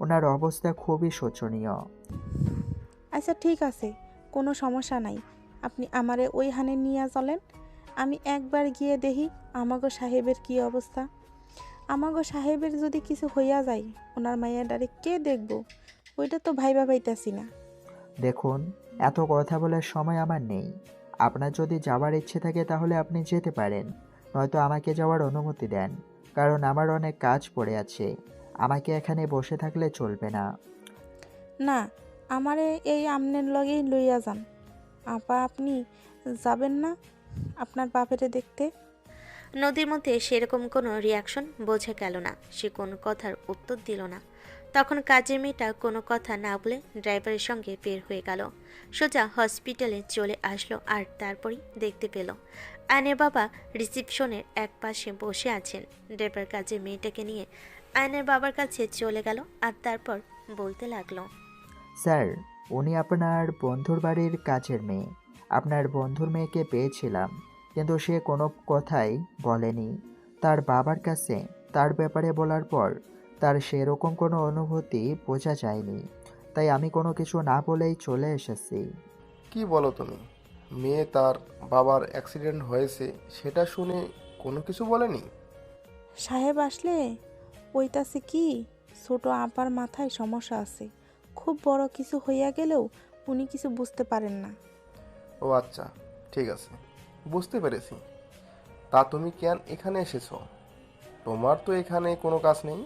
ওনার অবস্থা খুবই শোচনীয়। আচ্ছা ঠিক আছে, কোনো সমস্যা নাই। আপনি আমারে ওই হানে নিয়ে চলেন, আমি একবার গিয়ে দেখি আমাগো সাহেবের কি অবস্থা। আমাগো সাহেবের যদি কিছু হইয়া যায় ওনার মাইয়াডারে কে দেখব, ওইটা তো ভাইবা পাইতাছি না। দেখুন, এত কথা বলার সময় আমার নেই। আপনার যদি যাওয়ার ইচ্ছে থাকে তাহলে আপনি যেতে পারেন, নয়তো আমাকে যাওয়ার অনুমতি দেন, কারণ আমার অনেক কাজ পড়ে আছে। আমাকে এখানে বসে থাকলে চলবে না। না, আমারে এই আমনের লগেই লইয়া যান। আপা আপনি যাবেন না আপনার বাপেরে দেখতে? নদীর মধ্যে সেরকম কোনো রিয়াকশন বোঝা গেল না। সে কোনো কথার উত্তর দিল না। তখন কাজের মেয়েটা কোনো কথা না বলে ড্রাইভারের সঙ্গে বের হয়ে গেল। সোজা হসপিটালে চলে আসলো। আর তারপরই দেখতে পেল আয়নের বাবা রিসিপশনের এক পাশে বসে আছেন। ড্রাইভার কাজের মেয়েটাকে নিয়ে আয়নের বাবার কাছে চলে গেল। আর তারপর বলতে লাগলো, স্যার, উনি আপনার বন্ধুর বাড়ির কাছের মেয়ে। আপনার বন্ধুর মেয়েকে পেয়েছিলাম, কিন্তু সে কোনো কথাই বলেনি তার বাবার কাছে। তার ব্যাপারে বলার পর তার সেরকম কোনো অনুভূতি বোঝা যায়নি, তাই আমি কোনো কিছু না বলেই চলে এসেছি। কি বলো তুমি? মেয়ে তার বাবার অ্যাক্সিডেন্ট হয়েছে সেটা শুনে কোনো কিছু বলেনি? সাহেব আসলে ওইটাছে কি, ছোট আপার মাথায় সমস্যা আছে। খুব বড় কিছু হইয়া গেলেও উনি কিছু বুঝতে পারেন না। ও আচ্ছা, ঠিক আছে, বুঝতে পেরেছি। তা তুমি কেন এখানে এসেছো? তোমার তো এখানে কোনো কাজ নেই।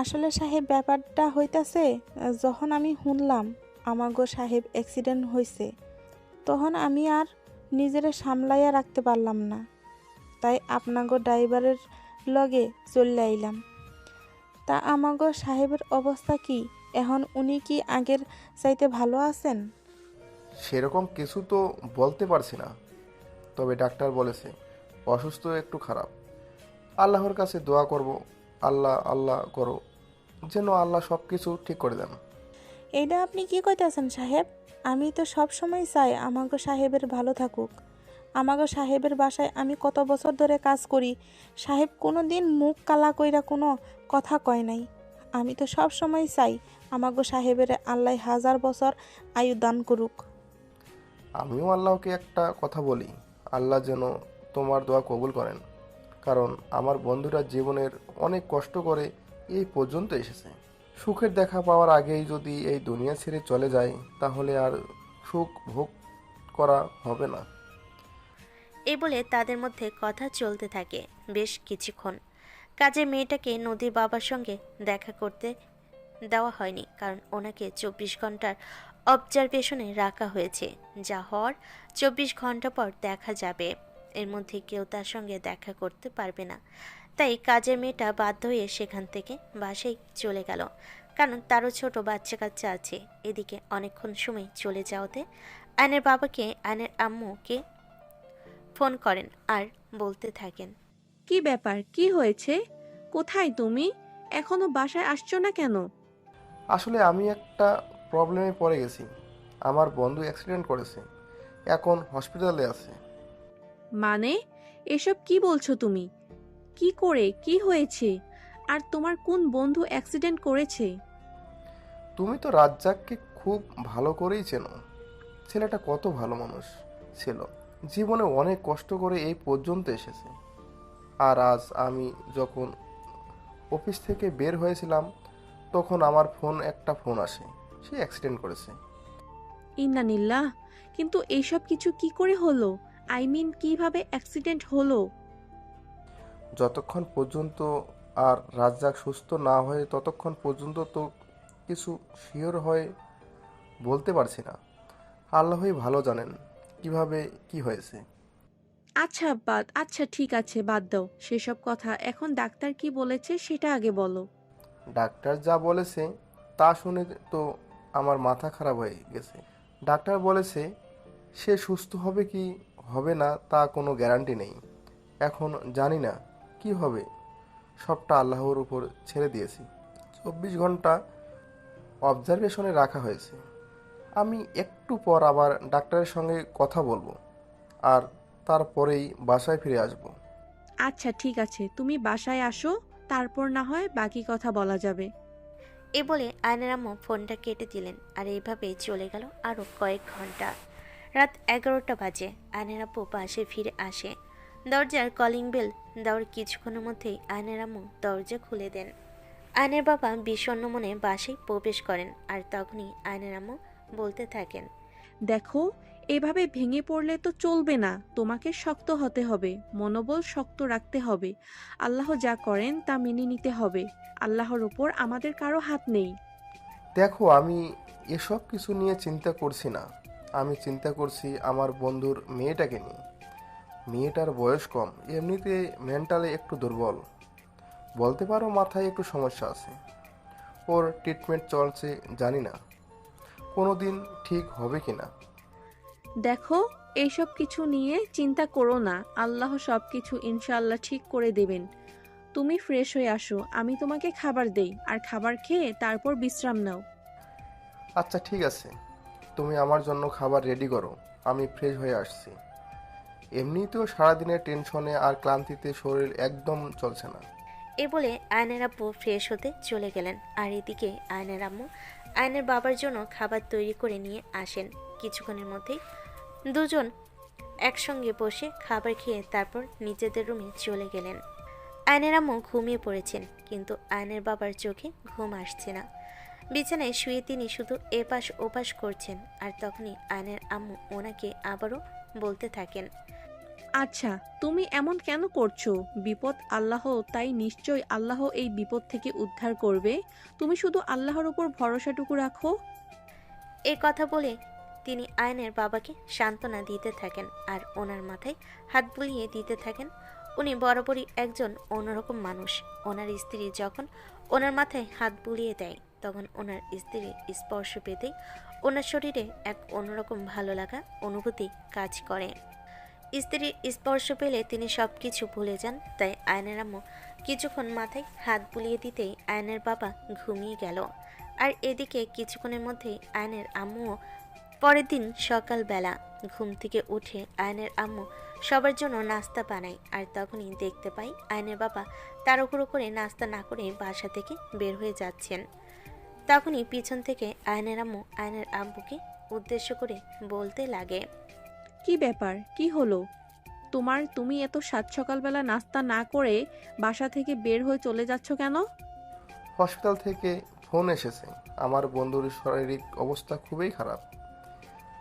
আসলে সাহেব ব্যাপারটা হইতাছে, যখন আমি শুনলাম আমাগো সাহেব অ্যাক্সিডেন্ট হয়েছে, তখন আমি আর নিজেরে সামলাইয়া রাখতে পারলাম না, তাই আপনাগো ড্রাইভারের লগে চলে আইলাম। তা আমাগো সাহেবের অবস্থা কি এখন? উনি কি আগের চাইতে ভালো আছেন? সেরকম কিছু তো বলতে পারছি না, তবে ডাক্তার বলেছে অসুস্থ একটু খারাপ। আল্লাহর কাছে দোয়া করব, আল্লাহ আল্লাহ করো যেন আল্লাহ সব কিছু ঠিক করে দেন। এইটা আপনি কি কইতাছেন সাহেব? আমি তো সব সময় চাই আমাগো সাহেবের ভালো থাকুক। আমাগো সাহেবের বাসায় আমি কত বছর ধরে কাজ করি, সাহেব কোনো দিন মুখ কালা কইরা কোনো কথা কয় নাই। আমি তো সব সময় চাই আমাগো সাহেবের আল্লাহ 1000 বছর আয়ু দান করুক। আমিও আল্লাহকে একটা কথা বলি, আল্লাহ যেন তোমার দোয়া কবুল করেন, কারণ আমার বন্ধুরা জীবনের অনেক কষ্ট করে এই পর্যন্ত এসেছে। সুখের দেখা পাওয়ার আগেই যদি এই দুনিয়া ছেড়ে চলে যায় তাহলে আর সুখ ভোগ করা হবে না। এই বলে তাদের মধ্যে কথা চলতে থাকে বেশ কিছুক্ষণ। কাজের মেয়েটাকে নদীর বাবার সঙ্গে দেখা করতে দেওয়া হয়নি, কারণ ওনাকে 24 ঘন্টার অবজারভেশনে রাখা হয়েছে। যা হওয়ার 24 ঘন্টা পর দেখা যাবে, এর মধ্যে কেউ তার সঙ্গে দেখা করতে পারবে না। তাই কাজের মেয়েটা বাধ্য হয়ে সেখান থেকে বাসায় চলে গেল, কারণ তারও ছোট বাচ্চা কাচ্চা আছে। এদিকে অনেকক্ষণ সময় চলে যাওয়াতে আয়নের বাবাকে আয়নের আম্মুকে ফোন করেন আর বলতে থাকেন, কি ব্যাপার, কি হয়েছে? কোথায় তুমি? এখনো বাসায় আসছো না কেন? আসলে আমি একটা প্রবলেমে পড়ে গেছি। আমার বন্ধু অ্যাক্সিডেন্ট করেছে, এখন হসপিটালে আছে। মানে এসব কি বলছো তুমি? কি করে, কি হয়েছে? আর তোমার কোন বন্ধু অ্যাক্সিডেন্ট করেছে? তুমি তো রাজ্জাককে খুব ভালো করেই চেনো। ছেলেটা কত ভালো মানুষ ছিল, জীবনে অনেক কষ্ট করে এই পর্যন্ত এসেছে। আর আজ আমি যখন অফিস থেকে বের হয়েছিলাম তখন আমার একটা ফোন আসে, সে অ্যাক্সিডেন্ট করেছে। ইন্নানিল্লাহ, কিন্তু এইসব কিছু কি করে হলো? আই মিন কিভাবে অ্যাক্সিডেন্ট হলো? যতক্ষণ পর্যন্ত আর রাজ্জাক সুস্থ না হয় ততক্ষণ পর্যন্ত তো কিছু শিওর হয়ে বলতে পারছি না। আল্লাহই ভালো জানেন কিভাবে কি হয়েছে। আচ্ছা ঠিক আছে, বাদ দাও সেসব কথা। এখন ডাক্তার কি বলেছে সেটা আগে বলো। ডাক্তার যা বলেছে তা শুনে তো আমার মাথা খারাপ হয়ে গেছে। ডাক্তার বলেছে সে সুস্থ হবে কি হবে না তা কোনো গ্যারান্টি নেই। এখন জানি না কি হবে, সবটা আল্লাহর উপর ছেড়ে দিয়েছি। 24 ঘন্টা অবজারভেশনে রাখা হয়েছে। আমি একটু পর আবার ডাক্তারের সঙ্গে কথা বলবো, আর তারপরেই বাসায় ফিরে আসব। আচ্ছা ঠিক আছে, তুমি বাসায় আসো, তারপর না হয় বাকি কথা বলা যাবে। এ বলে আয়নের আম্মু ফোনটা কেটে দিলেন। আর এইভাবেই চলে গেল আরও কয়েক ঘন্টা। রাত 11টা বাজে। আয়নের আব্বু বাসায় ফিরে আসে। দরজার কলিং বেল দেওয়ার কিছুক্ষণের মধ্যেই আয়নের আম্মু দরজা খুলে দেন। আয়নের বাবা বিষণ্ণ মনে বাসায় প্রবেশ করেন। আর তখনই আয়নের আম্মু বলতে থাকেন, দেখো, এভাবে ভেঙে পড়লে তো চলবে না, তোমাকে শক্ত হতে হবে, মনোবল শক্ত রাখতে হবে। আল্লাহ যা করেন তা মেনে নিতে হবে। আল্লাহর ওপর আমাদের কারো হাত নেই। দেখো, আমি এসব কিছু নিয়ে চিন্তা করছি না। আমি চিন্তা করছি আমার বন্ধুর মেয়েটাকে নিয়ে। মেয়েটার বয়স কম, এমনিতে মেন্টালি একটু দুর্বল, বলতে পারো মাথায় একটু সমস্যা আছে। ওর ট্রিটমেন্ট চলছে, জানি না কোনো দিন ঠিক হবে কিনা। দেখো, এইসব কিছু নিয়ে চিন্তা করো না, আল্লাহ সব কিছু ইনশাআল্লাহ ঠিক করে দেবেন। তুমি ফ্রেশ হয়ে আসো, আমি তোমাকে খাবার দেই, আর খাবার খেয়ে তারপর বিশ্রাম নাও। আচ্ছা ঠিক আছে, তুমি আমার জন্য খাবার রেডি করো, আমি ফ্রেশ হয়ে আসছি। এমনিতেও সারাদিনের টেনশনে আর ক্লান্তিতে শরীর একদম চলছে না। এ বলে আয়নের আব্বু ফ্রেশ হতে চলে গেলেন। আর এদিকে আয়নের আম্মু আয়নের বাবার জন্য খাবার তৈরি করে নিয়ে আসেন। কিছুক্ষণের মধ্যেই দুজন একসঙ্গে বসে খাবার খেয়ে তারপর নিজেদের রুমে চলে গেলেন। আয়নের আম্মু ঘুমিয়ে পড়েছেন, কিন্তু আয়নের বাবার চোখে ঘুম আসছে না। বিছানায় শুয়ে তিনি শুধু এপাশ ওপাশ করছেন। আর তখনই আয়নের আম্মু ওনাকে আবারও বলতে থাকেন, আচ্ছা, তুমি এমন কেন করছো? বিপদ আল্লাহ, তাই নিশ্চয়ই আল্লাহ এই বিপদ থেকে উদ্ধার করবে। তুমি শুধু আল্লাহর উপর ভরসাটুকু রাখো। এই কথা বলে তিনি আয়নের বাবাকে সান্ত্বনা দিতে থাকেন আর ওনার মাথায় হাত বুলিয়ে দিতে থাকেন। উনি বরাবরই একজন অন্যরকম মানুষ। ওনার স্ত্রী যখন ওনার মাথায় হাত বুলিয়ে দেয়, তখন ওনার স্ত্রীর স্পর্শ পেতেই ওনার শরীরে এক অন্যরকম ভালো লাগা অনুভূতি কাজ করে। স্ত্রীর স্পর্শ পেলে তিনি সব কিছু ভুলে যান। তাই আয়নের আম্মু কিছুক্ষণ মাথায় হাত বুলিয়ে দিতেই আয়নের বাবা ঘুমিয়ে গেল। আর এদিকে কিছুক্ষণের মধ্যেই আয়নের আম্মুও পরের দিন সকালবেলা ঘুম থেকে উঠে আয়নের আম্মু সবার জন্য নাস্তা বানায়। আর তখনই দেখতে পাই আয়নের বাবা তাড়াহুড়ো করে নাস্তা না করে বাসা থেকে বের হয়ে যাচ্ছেন। তখনই পিছন থেকে আয়নের আম্মু আয়নের আব্বুকে উদ্দেশ্য করে বলতে লাগে, কি ব্যাপার, কি হলো তুমি এত সাত সকালবেলা নাস্তা না করে বাসা থেকে বের হয়ে চলে যাচ্ছ কেন? হসপিটাল থেকে ফোন এসেছে, আমার বন্ধুর শারীরিক অবস্থা খুবই খারাপ,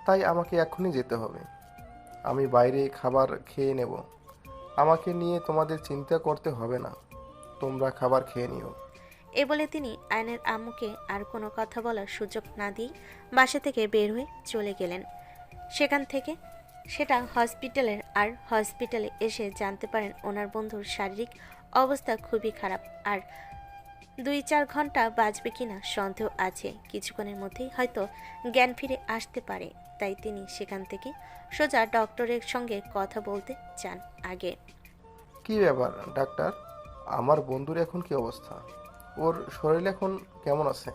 তাই আমাকে এখনই যেতে হবে। আমি বাইরে খাবার খেয়ে নেব, আমাকে নিয়ে তোমাদের চিন্তা করতে হবে না, তোমরা খাবার খেয়ে নিও। এ বলে তিনি আয়নের আম্মুকে আর কোনো কথা বলার সুযোগ না দিয়ে বাসা থেকে বের হয়ে চলে গেলেন। সেখান থেকে সেটা হসপিটালের। আর হসপিটালে এসে জানতে পারেন ওনার বন্ধুর শারীরিক অবস্থা খুবই খারাপ। আর 2-4 ঘন্টা বাঁচবে কিনা সন্দেহ আছে। কিছুক্ষণের মধ্যেই হয়তো জ্ঞান ফিরে আসতে পারে। তাই তিনি সেখান থেকে সোজা ডক্টরের সঙ্গে কথা বলতে চান। আগে কি ব্যাপার ডাক্তার, আমার বন্ধুর এখন কি অবস্থা? ওর শরীর এখন কেমন আছে?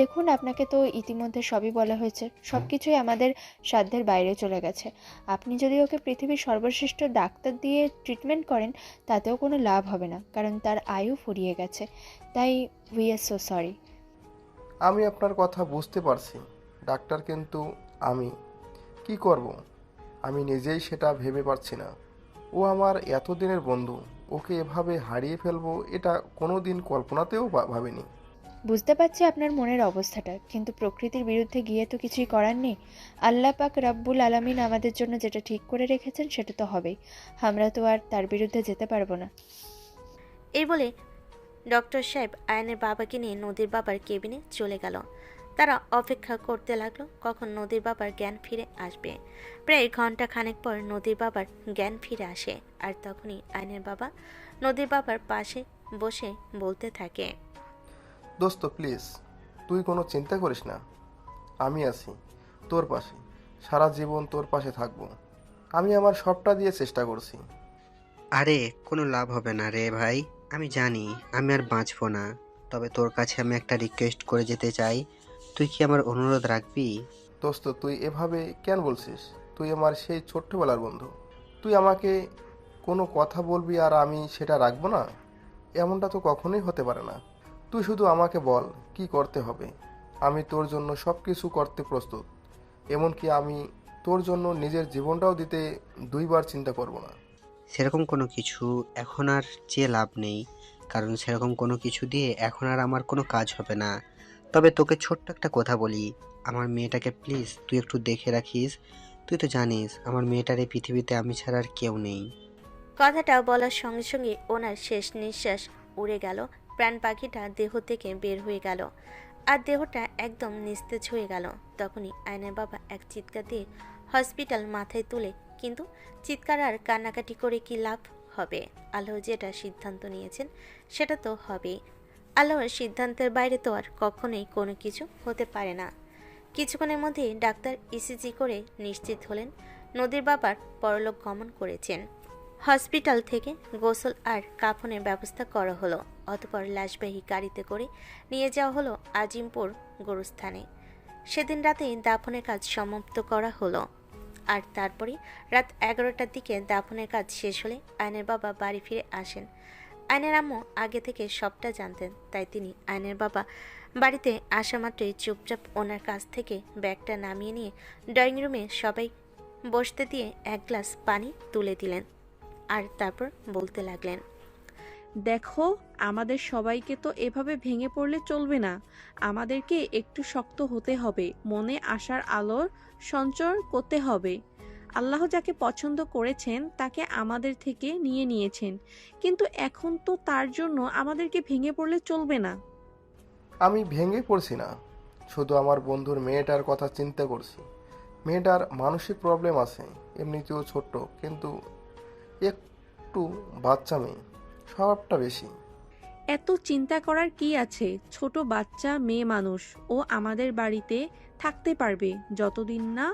দেখুন, আপনাকে তো ইতিমধ্যে সবই বলা হয়েছে। সব কিছুই আমাদের সাধ্যের বাইরে চলে গেছে। আপনি যদি ওকে পৃথিবীর সর্বশ্রেষ্ঠ ডাক্তার দিয়ে ট্রিটমেন্ট করেন, তাতেও কোনো লাভ হবে না, কারণ তার আয়ু ফুরিয়ে গেছে। তাই উই আর সো সরি। আমি আপনার কথা বুঝতে পারছি ডাক্তার, কিন্তু আমি কি করব? আমি নিজেই সেটা ভেবে পারছি না। ও আমার এতদিনের বন্ধু, ওকে এভাবে হারিয়ে ফেলবো এটা কোনো দিন কল্পনাতেও ভাবিনি। বুঝতে পারছি আপনার মনের অবস্থাটা, কিন্তু প্রকৃতির বিরুদ্ধে গিয়ে তো কিছুই করার নেই। আল্লাহ পাক রাব্বুল আলামিন আমাদের জন্য যেটা ঠিক করে রেখেছেন সেটা তো হবেই। আমরা তো আর তার বিরুদ্ধে যেতে পারবো না। এই বলে ডক্টর সাহেব আয়নের বাবাকে নিয়ে নদীর বাবার কেবিনে চলে গেল। তারা অপেক্ষা করতে লাগলো কখন নদীর বাবার জ্ঞান ফিরে আসবে। প্রায় ঘন্টা খানেক পর নদীর বাবার জ্ঞান ফিরে আসে। আর তখনই আয়নের বাবা নদীর বাবার পাশে বসে বলতে থাকে, দোস্ত প্লিজ, তুই কোনো চিন্তা করিস না, আমি আছি তোর পাশে, সারা জীবন তোর পাশে থাকবো। আমি আমার সবটা দিয়ে চেষ্টা করছি। আরে কোনো লাভ হবে না রে ভাই, আমি জানি আমি আর বাঁচবো না। তবে তোর কাছে আমি একটা রিকোয়েস্ট করে যেতে চাই, তুই কি আমার অনুরোধ রাখবি? দোস্ত তুই এভাবে কেন বলছিস? তুই আমার সেই ছোট্টবেলার বন্ধু, তুই আমাকে কোনো কথা বলবি আর আমি সেটা রাখবো না? এমনটা তো কখনোই হতে পারে না। তুই শুধু আমাকে বল কি করতে হবে, আমি তোর জন্য সব কিছু করতে প্রস্তুত। এমনকি আমি তোর জন্য নিজের জীবনটাও দিতে 2 বার চিন্তা করব না। সেরকম কোনো কিছু এখন আর চেয়ে লাভ নেই, কারণ সেরকম কোনো কিছু দিয়ে এখন আর আমার কোনো কাজ হবে না। তবে তোকে ছোট্ট একটা কথা বলি, আমার মেয়েটাকে প্লিজ তুই একটু দেখে রাখিস। তুই তো জানিস আমার মেয়েটার এই পৃথিবীতে আমি ছাড়া আর কেউ নেই। কথাটা বলার সঙ্গে সঙ্গে ওনার শেষ নিঃশ্বাস উড়ে গেল। প্রাণ পাখিটা দেহ থেকে বের হয়ে গেল আর দেহটা একদম নিস্তেজ হয়ে গেল। তখনই আয়নের বাবা এক চিৎকার দিয়ে হসপিটাল মাথায় তুলে, কিন্তু চিৎকার আর কান্নাকাটি করে কি লাভ হবে? আল্লাহ যেটা সিদ্ধান্ত নিয়েছেন সেটা তো হবেই। আল্লাহর সিদ্ধান্তের বাইরে তো আর কখনোই কোনো কিছু হতে পারে না। কিছুক্ষণের মধ্যেই ডাক্তার ইসিজি করে নিশ্চিত হলেন নদীর বাবার পরলোক গমন করেছেন। হসপিটাল থেকে গোসল আর কাফনের ব্যবস্থা করা হলো। অতঃপর লাশবাহী গাড়িতে করে নিয়ে যাওয়া হলো আজিমপুর গোরস্থানে। সেদিন রাতেই দাফনের কাজ সমাপ্ত করা হলো। আর তারপরে রাত 11টার দিকে দাফনের কাজ শেষ হলে আয়নের বাবা বাড়ি ফিরে আসেন। আয়নের আম্মু আগে থেকে সবটা জানতেন, তাই তিনি আয়নের বাবা বাড়িতে আসা মাত্রই চুপচাপ ওনার কাছ থেকে ব্যাগটা নামিয়ে নিয়ে ড্রয়িং রুমে সবাই বসতে দিয়ে এক গ্লাস পানি তুলে দিলেন আর তারপর বলতে লাগলেন, দেখো, আমাদের সবাইকে তো এভাবে ভেঙে পড়লে চলবে না। আমাদেরকে একটু শক্ত হতে হবে, মনে আশার আলোর সঞ্চার করতে হবে। আল্লাহ যাকে পছন্দ করেছেন তাকে আমাদের থেকে নিয়ে নিয়েছেন, কিন্তু এখন তো তার জন্য আমাদেরকে ভেঙে পড়লে চলবে না। আমি ভেঙে পড়ছি না, শুধু আমার বন্ধুর মেয়েটার কথা চিন্তা করছি। মেয়েটার মানসিক প্রবলেম আছে, এমনিতেও ছোট্ট, কিন্তু একটু বাচ্চা মেয়ে, স্বভাবটা বেশি। এত চিন্তা করার কি আছে? ছোট বাচ্চা মেয়ে মানুষ, ও আমাদের বাড়িতে থাকতে পারবে যতদিন না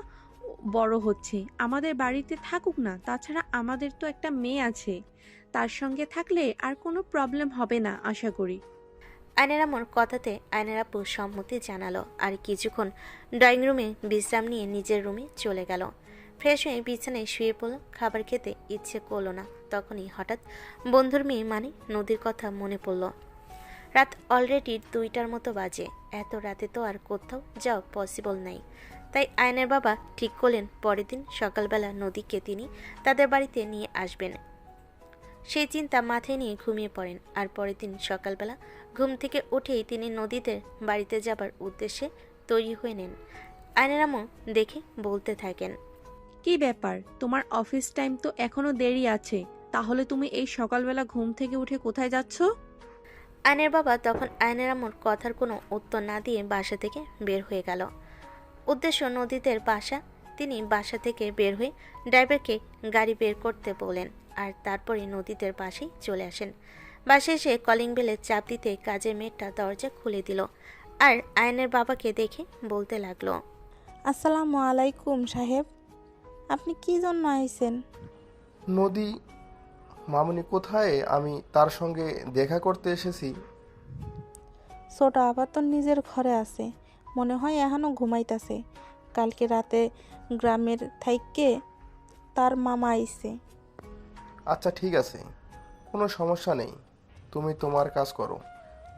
বড় হচ্ছে। আমাদের বাড়িতে থাকুক না, তাছাড়া আমাদের তো একটা মেয়ে আছে, তার সঙ্গে থাকলে আর কোনো প্রবলেম হবে না আশা করি। আয়নের আম্মুর কথাতে আয়নের আপু সম্মতি জানালো আর কিছুক্ষণ ড্রয়িং রুমে বিশ্রাম নিয়ে নিজের রুমে চলে গেল। ফ্রেশ হয়ে বিছানায় শুয়ে পড়ল। খাবার খেতে ইচ্ছে করলো না। তখনই হঠাৎ বন্ধুর মেয়ে মানে নদীর কথা মনে পড়ল। রাত অলরেডি 2টার মতো বাজে। এত রাতে তো আর কোথাও যাওয়া পসিবল নাই। তাই আয়নের বাবা ঠিক করলেন পরের দিন সকালবেলা নদীকে তিনি তাদের বাড়িতে নিয়ে আসবেন। সেই চিন্তা মাথায় নিয়ে ঘুমিয়ে পড়েন। আর পরের দিন সকালবেলা ঘুম থেকে উঠেই তিনি নদীদের বাড়িতে যাবার উদ্দেশ্যে তৈরি হয়ে নেন। আয়নের আম্মু দেখে বলতে থাকেন, কি ব্যাপার, তোমার অফিস টাইম তো এখনো দেরি আছে, তাহলে তুমি এই সকালবেলা ঘুম থেকে উঠে কোথায় যাচ্ছ? আয়নের বাবা তখন আয়নের আম্মুর কথার কোনো উত্তর না দিয়ে বাসা থেকে বের হয়ে গেল। উদ্দেশ্য নদীদের বাসা। তিনি বাসা থেকে বের হয়ে ড্রাইভারকে গাড়ি বের করতে বলেন আর তারপরে নদীদের বাসায় চলে আসেন। বাসায় এসে কলিং বেলে চাপ দিতে কাজের মেয়েটা দরজা খুলে দিল আর আয়নের বাবাকে দেখে বলতে লাগলো, আসসালামু আলাইকুম সাহেব, আপনি কি জন্য আইছেন? নদী মামুনি কোথায়? আমি তার সঙ্গে দেখা করতে এসেছি। ছোট আবার তো নিজের ঘরে আছে, মনে হয় এখনো ঘুমাইতাছে। কালকে রাতে গ্রামের থাইকে তার মামা আইছে। আচ্ছা ঠিক আছে, কোনো সমস্যা নেই, তুমি তোমার কাজ করো।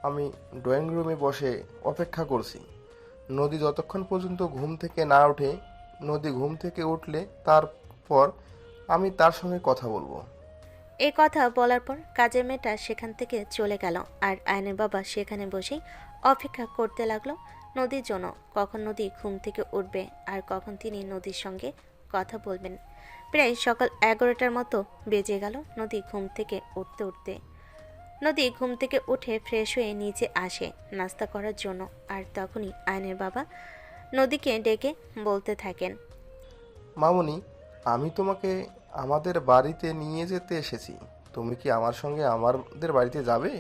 আমি ড্রয়িং রুমে বসে অপেক্ষা করছি। নদী যতক্ষণ পর্যন্ত ঘুম থেকে না ওঠে, নদী ঘুম থেকে উঠলে তারপর আমি তার সঙ্গে কথা বলবো। এই কথা বলার পর কাজের মেয়েটা সেখান থেকে চলে গেল আর আয়নের বাবা সেখানে বসেই অপেক্ষা করতে লাগলো নদীর জন্য। কখন নদী ঘুম থেকে উঠবে আর কখন তিনি নদীর সঙ্গে কথা বলবেন। প্রায় সকাল 11টার মতো বেজে গেল নদী ঘুম থেকে উঠতে উঠতে। নদী ঘুম থেকে উঠে ফ্রেশ হয়ে নিচে আসে নাস্তা করার জন্য। আর তখনই আয়নের বাবা নদীকে ডেকে বলতে থাকেন, মামুনি, আমি তোমাকে আমাদের বাড়িতে নিয়ে যেতে এসেছি। তুমি কি আমার সঙ্গে আমাদের বাড়িতে যাবে?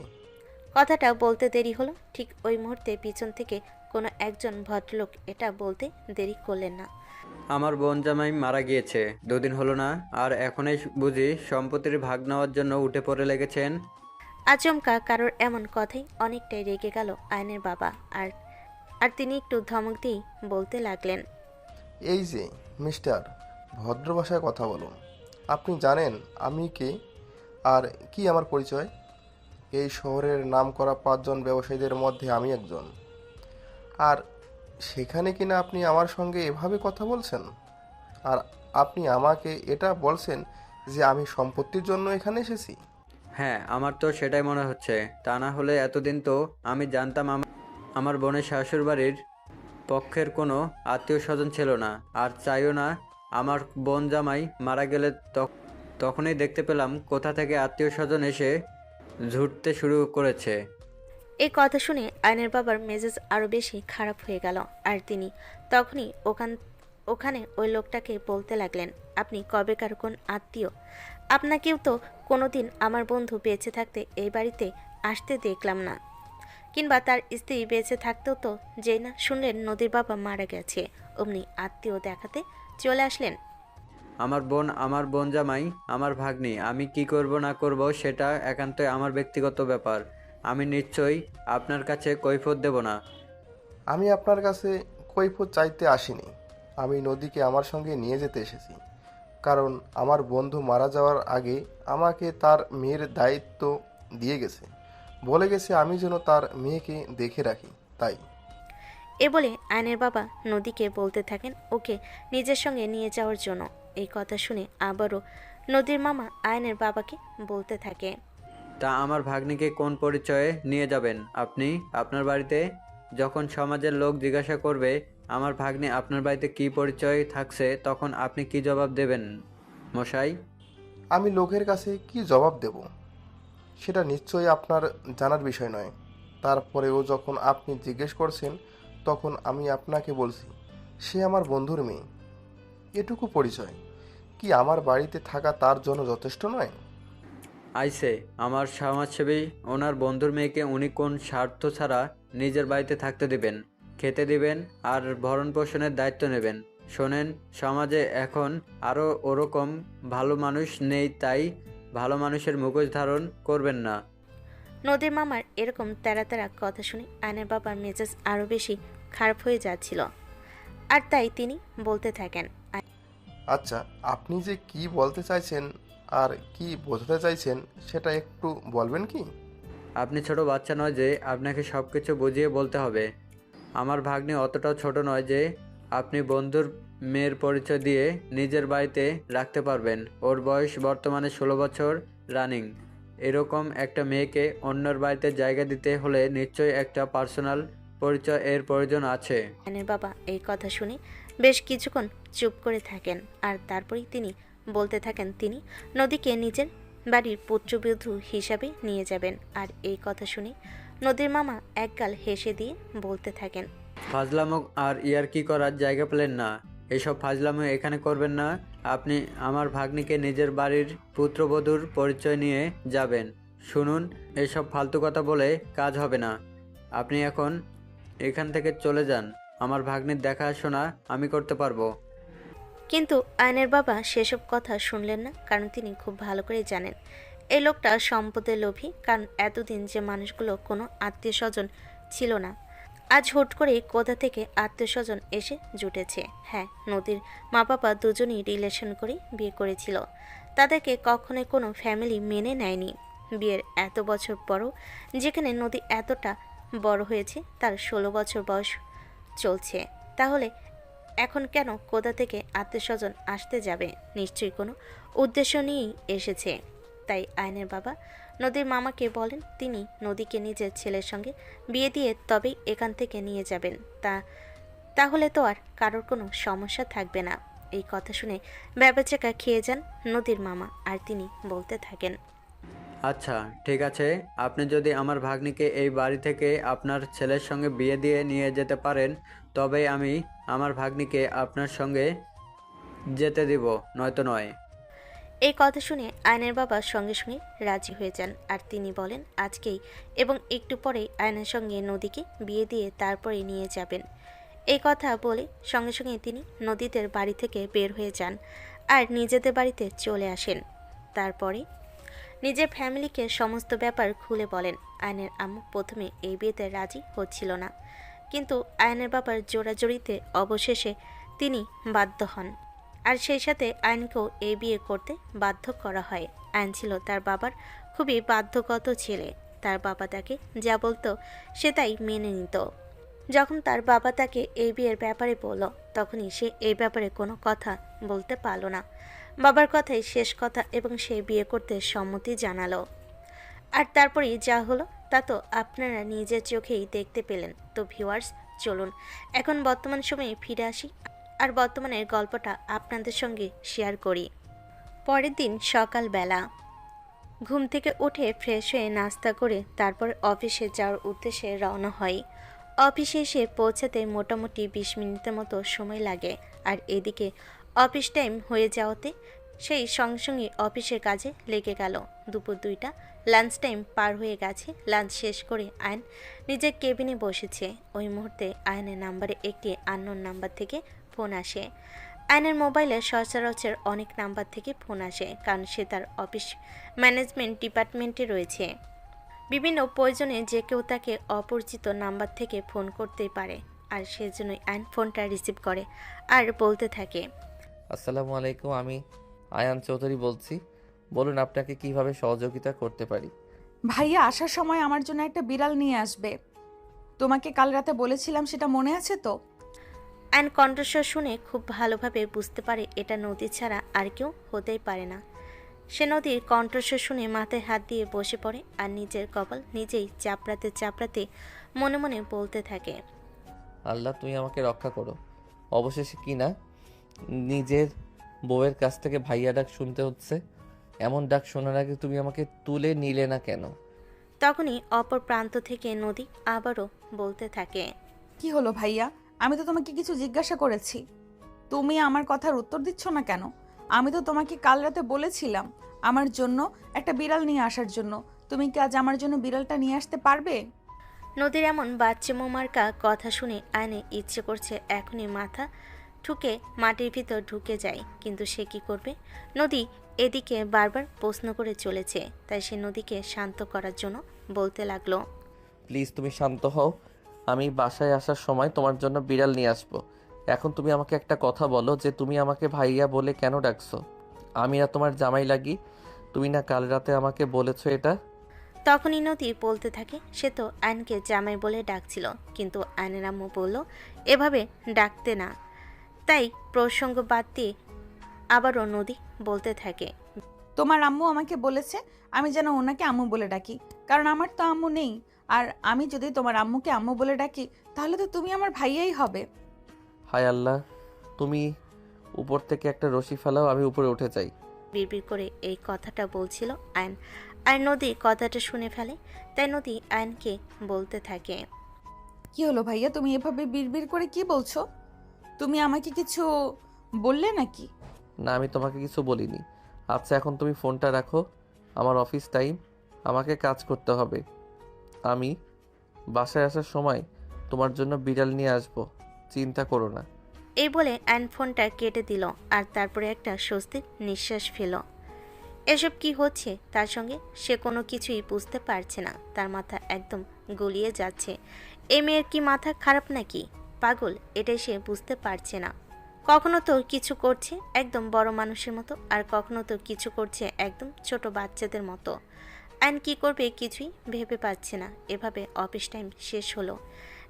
কথাটা বলতে দেরি হলো। ঠিক ওই মুহূর্তে পিছন থেকে কোনো একজন ভদ্রলোক এটা বলতে দেরি করলেন না। আমার বোন জামাই মারা গিয়েছে, 2 দিন হলো না, আর এখনই বুঝি সম্পত্তির ভাগ নেওয়ার জন্য উঠে পড়ে লেগেছেন? আচমকা কারোর এমন কথাই অনেকটাই রেগে গেল আয়নের বাবা। আর আর তিনি একটু ধমক দিয়ে বলতে লাগলেন, এই যে মিস্টার, ভদ্র ভাষায় কথা বলুন। আপনি জানেন আমি কে আর কি আমার পরিচয়? এই শহরের নামকরা 5 জন ব্যবসায়ীদের মধ্যে আমি একজন। আর সেখানে কিনা আপনি আমার সঙ্গে এভাবে কথা বলছেন? আর আপনি আমাকে এটা বলছেন যে আমি সম্পত্তির জন্য এখানে এসেছি? হ্যাঁ, আমার তো সেটাই মনে হচ্ছে। তা না হলে এতদিন তো আমি জানতাম আমার বোনের শ্বশুরবাড়ির পক্ষের কোনো আত্মীয় স্বজন ছিল না, আর চাইও না। আমার বোন জামাই মারা গেলে তখনই দেখতে পেলাম কোথা থেকে আত্মীয় স্বজন এসে ঝুটতে শুরু করেছে। এই কথা শুনে আয়নের বাবার মেজাজ আরও বেশি খারাপ হয়ে গেল। আর তিনি তখনই ওখানে ওই লোকটাকে বলতে লাগলেন, আপনি কবেকার কোন আত্মীয়? আপনাকেও তো কোনোদিন আমার বন্ধু বেঁচে থাকতে এই বাড়িতে আসতে দেখলাম না, কিংবা তার স্ত্রী বেঁচে থাকতেও তো যেই না শুনলেন নদীর বাবা মারা গেছে অমনি আত্মীয় দেখাতে চলে আসলেন। আমার বোন জামাই আমার ভাগ্নি। আমি কি করব না করব সেটা একান্তই আমার ব্যক্তিগত ব্যাপার। আমি নিশ্চয়ই আপনার কাছে কৈফিয়ত দেব না। আমি আপনার কাছে কৈফিয়ত চাইতে আসিনি। আমি নদীকে আমার সঙ্গে নিয়ে যেতে এসেছি, কারণ আমার বন্ধু মারা যাওয়ার আগে আমাকে তার মেয়ের দায়িত্ব দিয়ে গেছে, বলে গেছে আমি যেন তার মেয়েকে দেখে রাখি, তাই। এ বলে আয়নের বাবা নদীকে বলতে থাকেন ওকে নিজের সঙ্গে নিয়ে যাওয়ার জন্য। এই কথা শুনে আবারও নদীর মামা আয়নের বাবাকে বলতে থাকে, তা আমার ভাগ্নিকে কোন পরিচয়ে নিয়ে যাবেন আপনি আপনার বাড়িতে? যখন সমাজের লোক জিজ্ঞাসা করবে আমার ভাগ্নি আপনার বাড়িতে কি পরিচয় থাকছে, তখন আপনি কি জবাব দেবেন মশাই? আমি লোকের কাছে কি জবাব দেব সেটা নিশ্চয়ই আপনার জানার বিষয় নয়। তারপরেও যখন আপনি জিজ্ঞেস করছেন তখন আমি আপনাকে বলছি সে আমার বন্ধুর মেয়ে। এটুকু পরিচয় কি আমার বাড়িতে থাকা তার জন্য যথেষ্ট নয়? আইসে আমার সমাজসেবী ওনার বন্ধুর মেয়েকে উনি কোন স্বার্থ ছাড়া নিজের বাড়িতে থাকতে দিবেন, খেতে দিবেন আর ভরণ পোষণের দায়িত্ব নেবেন? শোনেন, সমাজে এখন আরও ওরকম ভালো মানুষ নেই, তাই ভালো মানুষের মুখোশ ধারণ করবেন না। নদীর মামার এরকম তেরা তেরা কথা শুনে আয়নের বাবার মেজাজ আরও বেশি খারাপ হয়ে যাচ্ছিল। আর তাই তিনি বলতে থাকেন, আচ্ছা, আপনি যে কি বলতে চাইছেন আর কি বোঝাতে চাইছেন সেটা একটু বলবেন কি? আপনি ছোট বাচ্চা নয় যে আপনাকে সব কিছু বুঝিয়ে বলতে হবে। আমার ভাগ্নি অতটাও ছোট নয় যে আপনি বন্ধুর মেয়ের পরিচয় দিয়ে নিজের বাড়িতে রাখতে পারবেন। ওর বয়স বর্তমানে 16 বছর রানিং। এরকম একটা মেয়েকে অন্যর বাড়িতে জায়গা দিতে হলে নিশ্চয়ই একটা পার্সোনাল পরিচয় এর প্রয়োজন আছে। আয়নের বাবা এই কথা শুনে বেশ কিছুক্ষণ চুপ করে থাকেন। আর তারপরেই তিনি বলতে থাকেন তিনি নদীকে নিজের বাড়ির পুত্রবধূ হিসাবে নিয়ে যাবেন। আর এই কথা শুনে নদীর মামা একগাল হেসে দিয়ে বলতে থাকেন, ফাজলামো আর ইয়ার্কি করার জায়গা পেলেন না। এসব ফাজলামো এখানে করবেন না। আপনি আমার ভাগ্নিকে নিজের বাড়ির পুত্রবধূর পরিচয় নিয়ে যাবেন। শুনুন, এসব ফালতু কথা বলে কাজ হবে না। আপনি এখন এখান থেকে চলে যান। আমার ভাগ্নির দেখাশোনা আমি করতে পারবো। কিন্তু আয়নের বাবা সেসব কথা শুনলেন না, কারণ তিনি খুব ভালো করে জানেন এই লোকটা সম্পদের লোভী। কারণ এতদিন যে মানুষগুলো কোনো আত্মীয় স্বজন ছিল না, আজ হুট করে কোথা থেকে আত্মীয় স্বজন এসে জুটেছে। হ্যাঁ, নদীর মা বাবা দুজনই রিলেশন করে বিয়ে করেছিল, তাদেরকে কখনোই কোনো ফ্যামিলি মেনে নেয়নি। বিয়ের এত বছর পরও যেখানে নদী এতটা বড় হয়েছে, তার 16 বছর বয়স চলছে, তাহলে এখন কেন কোথা থেকে আত্মীয় স্বজন আসতে যাবে? নিশ্চয়ই কোনো উদ্দেশ্য নিয়েই এসেছে। তাই আয়নের বাবা নদীর মামাকে বলেন তিনি নদীকে নিজের ছেলের সঙ্গে বিয়ে দিয়ে তবেই এখান থেকে নিয়ে যাবেন। তাহলে তো আর কারোর কোনো সমস্যা থাকবে না। এই কথা শুনে ব্যাপাচাকা খেয়ে যান নদীর মামা। আর তিনি বলতে থাকেন, আচ্ছা ঠিক আছে, আপনি যদি আমার ভাগ্নিকে এই বাড়ি থেকে আপনার ছেলের সঙ্গে বিয়ে দিয়ে নিয়ে যেতে পারেন, তবেই আমি আমার ভাগ্নিকে আপনার সঙ্গে যেতে দিব, নয়তো নয়। এই কথা শুনে আয়নের বাবা সঙ্গে সঙ্গে রাজি হয়ে যান। আর তিনি বলেন আজকেই এবং একটু পরেই আয়নের সঙ্গে নদীকে বিয়ে দিয়ে তারপরে নিয়ে যাবেন। এই কথা বলে সঙ্গে সঙ্গে তিনি নদীদের বাড়ি থেকে বের হয়ে যান আর নিজেদের বাড়িতে চলে আসেন। তারপরে নিজের ফ্যামিলিকে সমস্ত ব্যাপার খুলে বলেন। আয়নের আম্মু প্রথমে এই বিয়েতে রাজি হচ্ছিল না, কিন্তু আয়নের বাবার জোরাজোরিতে অবশেষে তিনি বাধ্য হন। আর সেই সাথে আয়নকেও এই বিয়ে করতে বাধ্য করা হয়। আয়ন ছিল তার বাবার খুবই বাধ্যগত ছেলে। তার বাবা তাকে যা বলতো সে তাই মেনে নিত। যখন তার বাবা তাকে এই বিয়ের ব্যাপারে বলল, তখনই সে এই ব্যাপারে কোনো কথা বলতে পারল না। বাবার কথাই শেষ কথা এবং সে বিয়ে করতে সম্মতি জানালো। আর তারপরেই যা হলো তা তো আপনারা নিজের চোখেই দেখতে পেলেন। তো ভিউয়ার্স, চলুন এখন বর্তমান সময়ে ফিরে আসি আর বর্তমানের গল্পটা আপনাদের সঙ্গে শেয়ার করি। পরের দিন সকালবেলা ঘুম থেকে উঠে ফ্রেশ হয়ে নাস্তা করে তারপর অফিসে যাওয়ার উদ্দেশ্যে রওনা হয়। অফিসে এসে পৌঁছাতে মোটামুটি 20 মিনিটের মতো সময় লাগে। আর এদিকে অফিস টাইম হয়ে যাওয়াতে সেই সঙ্গে সঙ্গে অফিসের কাজে লেগে গেল। দুপুর 2টা, লাঞ্চ টাইম পার হয়ে গেছে। লাঞ্চ শেষ করে আয়ন নিজের কেবিনে বসেছে। ওই মুহূর্তে আয়নের নাম্বারে একটি আননোন নাম্বার থেকে ফোন আসে। আয়নের মোবাইলে সচরাচর অনেক নাম্বার থেকে ফোন আসে, কারণ সে তার অফিস ম্যানেজমেন্ট ডিপার্টমেন্টে রয়েছে। বিভিন্ন প্রয়োজনে যে কেউ তাকে অপরিচিত নাম্বার থেকে ফোন করতেই পারে। আর সেজন্যই আয়ন ফোনটা রিসিভ করে আর বলতে থাকে, আসসালামু আলাইকুম, আমি আয়ান চৌধুরী বলছি। বলুন আপনাকে কিভাবে সহযোগিতা করতে পারি? ভাইয়া আসার সময় আমার জন্য একটা বিড়াল নিয়ে আসবে। তোমাকে কাল রাতে বলেছিলাম, সেটা মনে আছে তো? আয়ন কণ্ঠস্বর শুনে খুব ভালোভাবে বুঝতে পারে এটা নদী ছাড়া আর কেউ হতেই পারে না। সে নদীর কণ্ঠস্বর শুনে মাথায় হাত দিয়ে বসে পড়ে আর নিজের কপাল নিজেই চাপড়াতে চাপড়াতে মনে মনে বলতে থাকে, আল্লাহ তুমি আমাকে রক্ষা করো। অবশেষে কি না নিজের বউয়ের কাছ থেকে ভাইয়া ডাক শুনতে হচ্ছে। এমন ডাক শোনার আগে তুমি আমাকে তুলে নিলে না কেন? তখনই অপর প্রান্ত থেকে নদী আবারও বলতে থাকে, কি হলো ভাইয়া? আমি তো তোমাকে কিছু জিজ্ঞাসা করেছি, তুমি আমার কথার উত্তর দিচ্ছ না কেন? আমি তো তোমাকে কাল রাতে বলেছিলাম আমার জন্য একটা বিড়াল নিয়ে আসার জন্য। তুমি কি আজ আমার জন্য বিড়ালটা নিয়ে আসতে পারবে? নদীর এমন বাচ্চা মোমার্কা কথা শুনে আয়নে ইচ্ছে করছে এখনই মাথা ঠুকে মাটির ভিতর ঢুকে যায়, কিন্তু সে কি করবে? নদী এদিকে বারবার প্রশ্ন করে চলেছে, তাই সে নদীকে শান্ত করার জন্য বলতে লাগলো, প্লিজ তুমি শান্ত হও। আমি বাসায় আসার সময় তোমার জন্য বিড়াল নিয়ে আসবো। এখন তুমি আমাকে একটা কথা বলো যে তুমি আমাকে ভাইয়া বলে কেন ডাকছো? আমি না তোমার জামাই লাগি? তুমি না কাল রাতে আমাকে বলেছো এটা? তখনই নদী বলতে থাকে সে তো আয়নকে জামাই বলে ডাকছিল, কিন্তু আয়নের আম্মু বলল এভাবে ডাকতে না। তাই প্রসঙ্গ বাদ দিয়ে আবারও নদী বলতে থাকে, তোমার আম্মু আমাকে বলেছে আমি যেন ওনাকে আম্মু বলে ডাকি, কারণ আমার তো আম্মু নেই। আর আমি যদি তোমার আম্মুকে আম্মু বলে ডাকি তাহলে তো তুমি আমার ভাইয়াই হবে। হায় আল্লাহ, তুমি উপর থেকে একটা রশি ফেলাও, আমি উপরে উঠে যাই। বিড়বিড় করে এই কথাটা বলছিল আয়ন, আর নদী কথাটা শুনে ফেলে। তাই নদী আয়নকে বলতে থাকে, কি হলো ভাইয়া, তুমি এভাবে বিড়বিড় করে কি বলছো? তুমি আমাকে কিছু বললে নাকি? না, আমি তোমাকে কিছু বলিনি। আচ্ছা এখন তুমি ফোনটা রাখো, আমার অফিস টাইম, আমাকে কাজ করতে হবে। আমি বাসায় আসার সময় তোমার জন্য বিড়াল নিয়ে আসবো, চিন্তা করো না। এই বলে আয়ন ফোনটা কেটে দিল আর তারপরে একটা স্বস্তির নিঃশ্বাস ফেল। এসব কি হচ্ছে তার সঙ্গে সে কোনো কিছুই বুঝতে পারছে না, তার মাথা একদম গলিয়ে যাচ্ছে। এই মেয়ের কি মাথা খারাপ নাকি পাগল, এটাই সে বুঝতে পারছে না। কখনো তো কিছু করছে একদম বড় মানুষের মতো, আর কখনো তো কিছু করছে একদম ছোট বাচ্চাদের মতো। আয়ন কি করবে কিছুই ভেবে পাচ্ছে না। এভাবে অফিস টাইম শেষ হলো।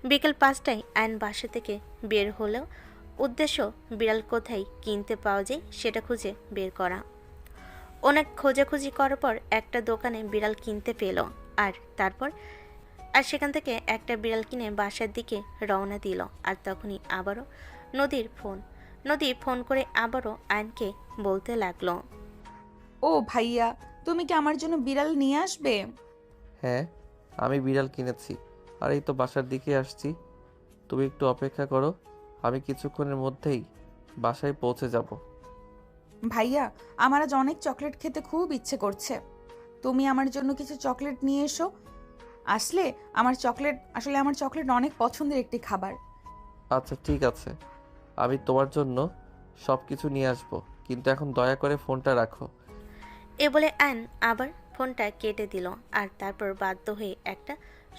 বিকেল 5টায় আয়ন বাসা থেকে বের হলেও উদ্দেশ্য বিড়াল কোথায় কিনতে পাওয়া যায় সেটা খুঁজে বের করা। অনেক খোঁজাখুঁজি করার পর একটা দোকানে বিড়াল কিনতে পেল আর সেখান থেকে একটা বিড়াল কিনে বাসার দিকে রওনা দিল। আর তখনই আবারও নদী ফোন করে আবারও আয়নকে বলতে লাগলো, ও ভাইয়া, তুমি কি আমার জন্য বিড়াল নিয়ে আসবে? হ্যাঁ, আমি বিড়াল কিনেছি আর এই তো বাসার দিকে আসছি। তুমি একটু অপেক্ষা করো, আমি কিছুক্ষণের মধ্যেই বাসায় পৌঁছে যাব। ভাইয়া, আমার আজ অনেক চকলেট খেতে খুব ইচ্ছে করছে। তুমি আমার জন্য কিছু চকলেট নিয়ে এসো। আমার চকলেট অনেক পছন্দের একটি খাবার। আচ্ছা ঠিক আছে, আমি তোমার জন্য সব কিছু নিয়ে আসবো, কিন্তু এখন দয়া করে ফোনটা রাখো। এ বলে আয়ন আবার ফোনটা কেটে দিল আর তারপর বাধ্য হয়ে একটা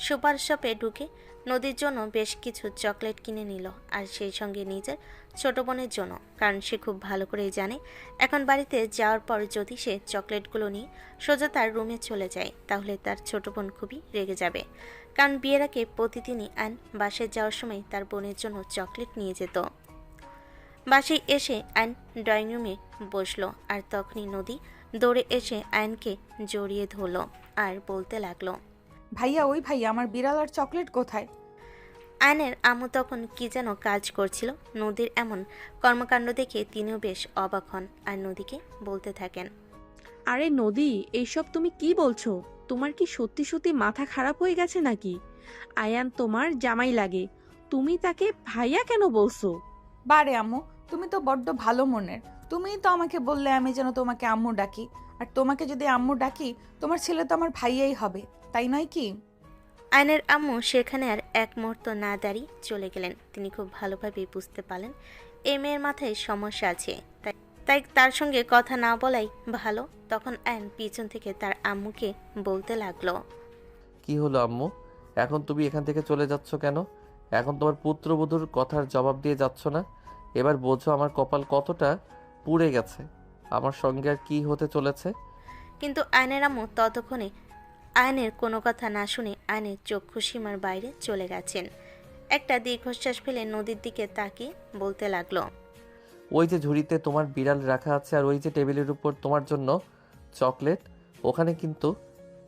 সুপার শপে ঢুকে নদীর জন্য বেশ কিছু চকলেট কিনে নিল, আর সেই সঙ্গে নিজের ছোট বোনের জন্য, কারণ সে খুব ভালো করেই জানে এখন বাড়িতে যাওয়ার পর যদি সে চকলেটগুলো নিয়ে সোজা তার রুমে চলে যায় তাহলে তার ছোট বোন খুবই রেগে যাবে। কারণ বিয়ের আগে প্রতিদিনই আয়ন বাসায় যাওয়ার সময় তার বোনের জন্য চকলেট নিয়ে যেত। বাসায় এসে আয়ন ড্রয়িং রুমে বসলো আর তখনই নদী দৌড়ে এসে আয়নকে জড়িয়ে ধরল আর বলতে লাগলো, ভাইয়া, ওই ভাইয়া, আমার বিড়াল আর চকলেট কোথায়? আয়নের আম্মু তখন কি যেন কাজ করছিল। নদীর এমন কর্মকাণ্ড দেখে তিনিও বেশ অবাক হন আর নদীকে বলতে থাকেন, আরে নদী, এইসব তুমি কি বলছো? তোমার কি সত্যি সত্যি মাথা খারাপ হয়ে গেছে নাকি? আয়ান তোমার জামাই লাগে, তুমি তাকে ভাইয়া কেন বলছো? বারে আম্মু, তুমি তো বড্ড ভালো মনের। তুমিই তো আমাকে বললে আমি যেন তোমাকে আম্মু ডাকি, আর তোমাকে যদি আম্মু ডাকি তোমার ছেলে তো আমার ভাইয়াই হবে, তাই নয় কি? আয়নের আম্মু সেখানে আর এক মুহূর্ত না দাঁড়িয়ে চলে গেলেন। তিনি খুব ভালোভাবেই বুঝতে পারলেন এই মেয়ের মাথায় সমস্যা আছে, তাই তার সঙ্গে কথা না বলাই ভালো। তখন আয়ন পিছন থেকে তার আম্মুকে বলতে লাগলো, কি হলো আম্মু, এখন তুমি এখান থেকে চলে যাচ্ছ কেন? এখন তোমার পুত্রবধূর কথার জবাব দিয়ে যাচ্ছ না? এবার বোঝো আমার কপাল কতটা পুড়ে গেছে, আমার সঙ্গে আর কি হতে চলেছে। কিন্তু আয়নের আম্মু ততক্ষণে আয়নের কোনো কথা না শুনে আয়নের চক্ষু সীমার বাইরে চলে গেছেন। একটা দীর্ঘশ্বাস ফেলে নদীর দিকে তাকিয়ে বলতে লাগলো, ওই যে ঝুড়িতে তোমার বিড়াল রাখা আছে আর ওই যে টেবিলের উপর তোমার জন্য চকলেট, ওখানে কিন্তু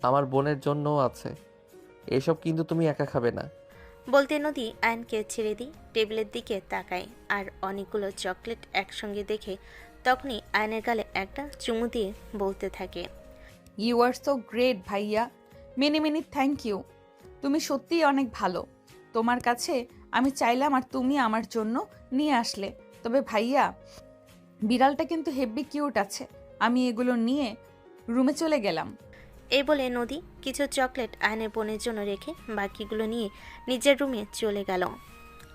আমার বোনের জন্যও আছে। এসব কিন্তু তুমি একা খাবে না। বলতে নদী আয়নকে ছেড়ে দিয়ে টেবিলের দিকে তাকায় আর অনেকগুলো চকলেট একসঙ্গে দেখে তখনই আয়নের গালে একটা চুমু দিয়ে বলতে থাকে, ইউ আর সো গ্রেট ভাইয়া, মেনি মেনি থ্যাংক ইউ। তুমি সত্যিই অনেক ভালো। তোমার কাছে আমি চাইলাম আর তুমি আমার জন্য নিয়ে আসলে। তবে ভাইয়া, বিড়ালটা কিন্তু হেব্বি কিউট আছে। আমি এগুলো নিয়ে রুমে চলে গেলাম। এই বলে নদী কিছু চকলেট আয়নের বোনের জন্য রেখে বাকিগুলো নিয়ে নিজের রুমে চলে গেল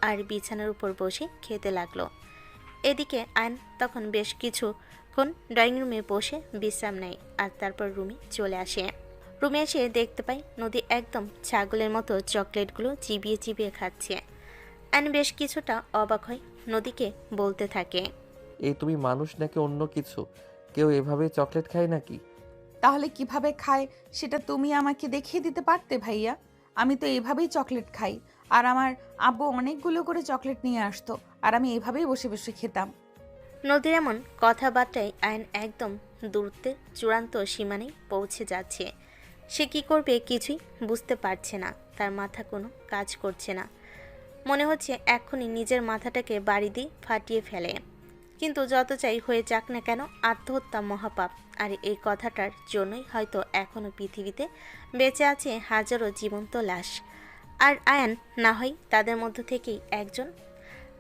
আর বিছানার উপর বসে খেতে লাগলো। এদিকে আয়ন তখন বেশ কিছুক্ষণ ড্রয়িং রুমে বসে বিশ্রাম নেয় আর তারপর রুমে চলে আসে। রুমে এসে দেখতে পাই নদী একদম ছাগলের মতো চকলেটগুলো চিবিয়ে চিবিয়ে খাচ্ছে। আয়ন বেশ কিছুটা অবাক হয়, নদীকে বলতে থাকে, এই তুমি মানুষ নাকি অন্য কিছু? কেউ এভাবে চকলেট খায় নাকি? তাহলে কিভাবে খায় সেটা তুমি আমাকে দেখিয়ে দিতে পারতে ভাইয়া। আমি তো এইভাবেই চকলেট খাই, আর আমার আব্বু অনেকগুলো করে চকলেট নিয়ে আসতো আর আমি এইভাবেই বসে বসে খেতাম। নদীর এমন কথাবার্তায় আয়ন একদম দূরত্বের চূড়ান্ত সীমানায় পৌঁছে যাচ্ছে। সে কি করবে কিছুই বুঝতে পারছে না, তার মাথা কোনো কাজ করছে না। মনে হচ্ছে এক্ষুনি নিজের মাথাটাকে বাড়ি দিয়ে ফাটিয়ে ফেলে। কিন্তু যত চাই হয়ে যাক না কেন, আত্মহত্যা মহাপাপ, আর এই কথাটার জন্যই হয়তো এখনও পৃথিবীতে বেঁচে আছে হাজারো জীবন্ত লাশ। আর আয়ান না হয় তাদের মধ্য থেকেই একজন।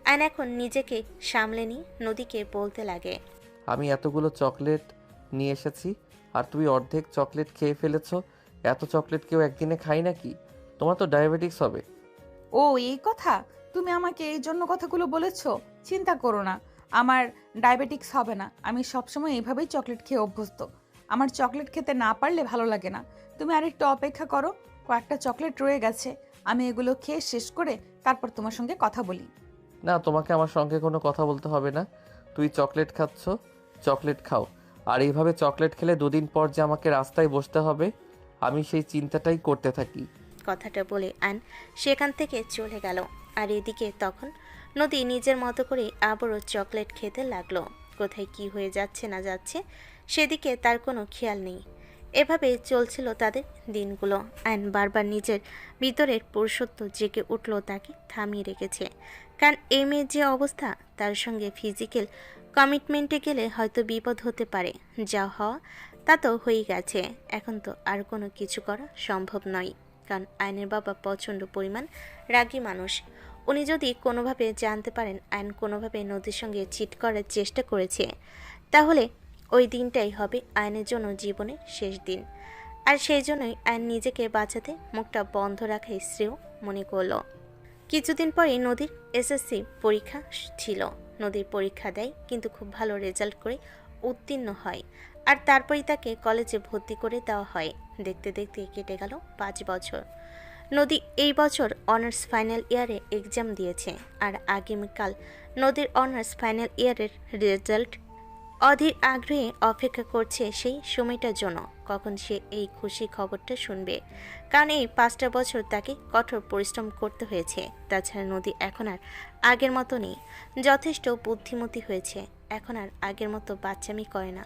আয়ন এখন নিজেকে সামলে নিয়ে নদীকে বলতে লাগে, আমি এতগুলো চকলেট নিয়ে এসেছি আর তুমি অর্ধেক চকলেট খেয়ে ফেলেছো। এত চকলেট কেউ একদিনে খায় নাকি? তোমার তো ডায়াবেটিস হবে। ও এই কথা, তুমি আমাকে এই জন্য কথাগুলো বলেছো? চিন্তা করো না, আমার ডায়াবেটিক্স হবে না। আমি সবসময় এইভাবেই চকলেট খেয়ে অভ্যস্ত। আমার চকলেট খেতে না পারলে ভালো লাগে না। তুমি আরেকটু অপেক্ষা করো, কয়েকটা চকলেট রয়ে গেছে, আমি এগুলো খেয়ে শেষ করে তারপর তোমার সঙ্গে কথা বলি। না, তোমাকে আমার সঙ্গে কোনো কথা বলতে হবে না। তুই চকলেট খাচ্ছ, চকলেট খাও। আর এইভাবে চকলেট খেলে দুদিন পর যে আমাকে রাস্তায় বসতে হবে, আমি সেই চিন্তাটাই করতে থাকি। কথাটা বলে আয়ন সেখান থেকে চলে গেল। আর এদিকে তখন নদী নিজের মতো করে আবারও চকলেট খেতে লাগলো। কোথায় কি হয়ে যাচ্ছে না যাচ্ছে সেদিকে তার কোনো খেয়াল নেই। এভাবে চলছিল তাদের দিনগুলো। আয়ন বারবার নিজের ভিতরের পুরুষত্ব জেগে উঠল, তাকে থামিয়ে রেখেছে। কারণ এই মেয়ের যে অবস্থা, তার সঙ্গে ফিজিক্যাল কমিটমেন্টে গেলে হয়তো বিপদ হতে পারে। যা হওয়া তা তো হয়েই গেছে, এখন তো আর কোনো কিছু করা সম্ভব নয়। কারণ আয়নের বাবা প্রচণ্ড পরিমাণ রাগী মানুষ। উনি যদি কোনোভাবে জানতে পারেন আয়ন কোনোভাবে নদীর সঙ্গে চিট করার চেষ্টা করেছে, তাহলে ওই দিনটাই হবে আয়নের জন্য জীবনের শেষ দিন। আর সেই জন্যই আয়ন নিজেকে বাঁচাতে মুখটা বন্ধ রাখাই শ্রেয় মনে করল। কিছুদিন পরে নদীর এসএসসি পরীক্ষা ছিল। নদীর পরীক্ষা দেয়, কিন্তু খুব ভালো রেজাল্ট করে উত্তীর্ণ হয়। আর তারপরেই তাকে কলেজে ভর্তি করে দেওয়া হয়। দেখতে দেখতে কেটে গেল 5 বছর। নদী এই বছর অনার্স ফাইনাল ইয়ারে এক্সাম দিয়েছে। আর আগামীকাল নদীর অনার্স ফাইনাল ইয়ারের রেজাল্ট। অধীর আগ্রহে অপেক্ষা করছে সেই সময়টার জন্য, কখন সে এই খুশি খবরটা শুনবে। কারণ এই 5টা বছর তাকে কঠোর পরিশ্রম করতে হয়েছে। তাছাড়া নদী এখন আর আগের মতো নেই, যথেষ্ট বুদ্ধিমতী হয়েছে। এখন আর আগের মতো বাচ্চামি করে না,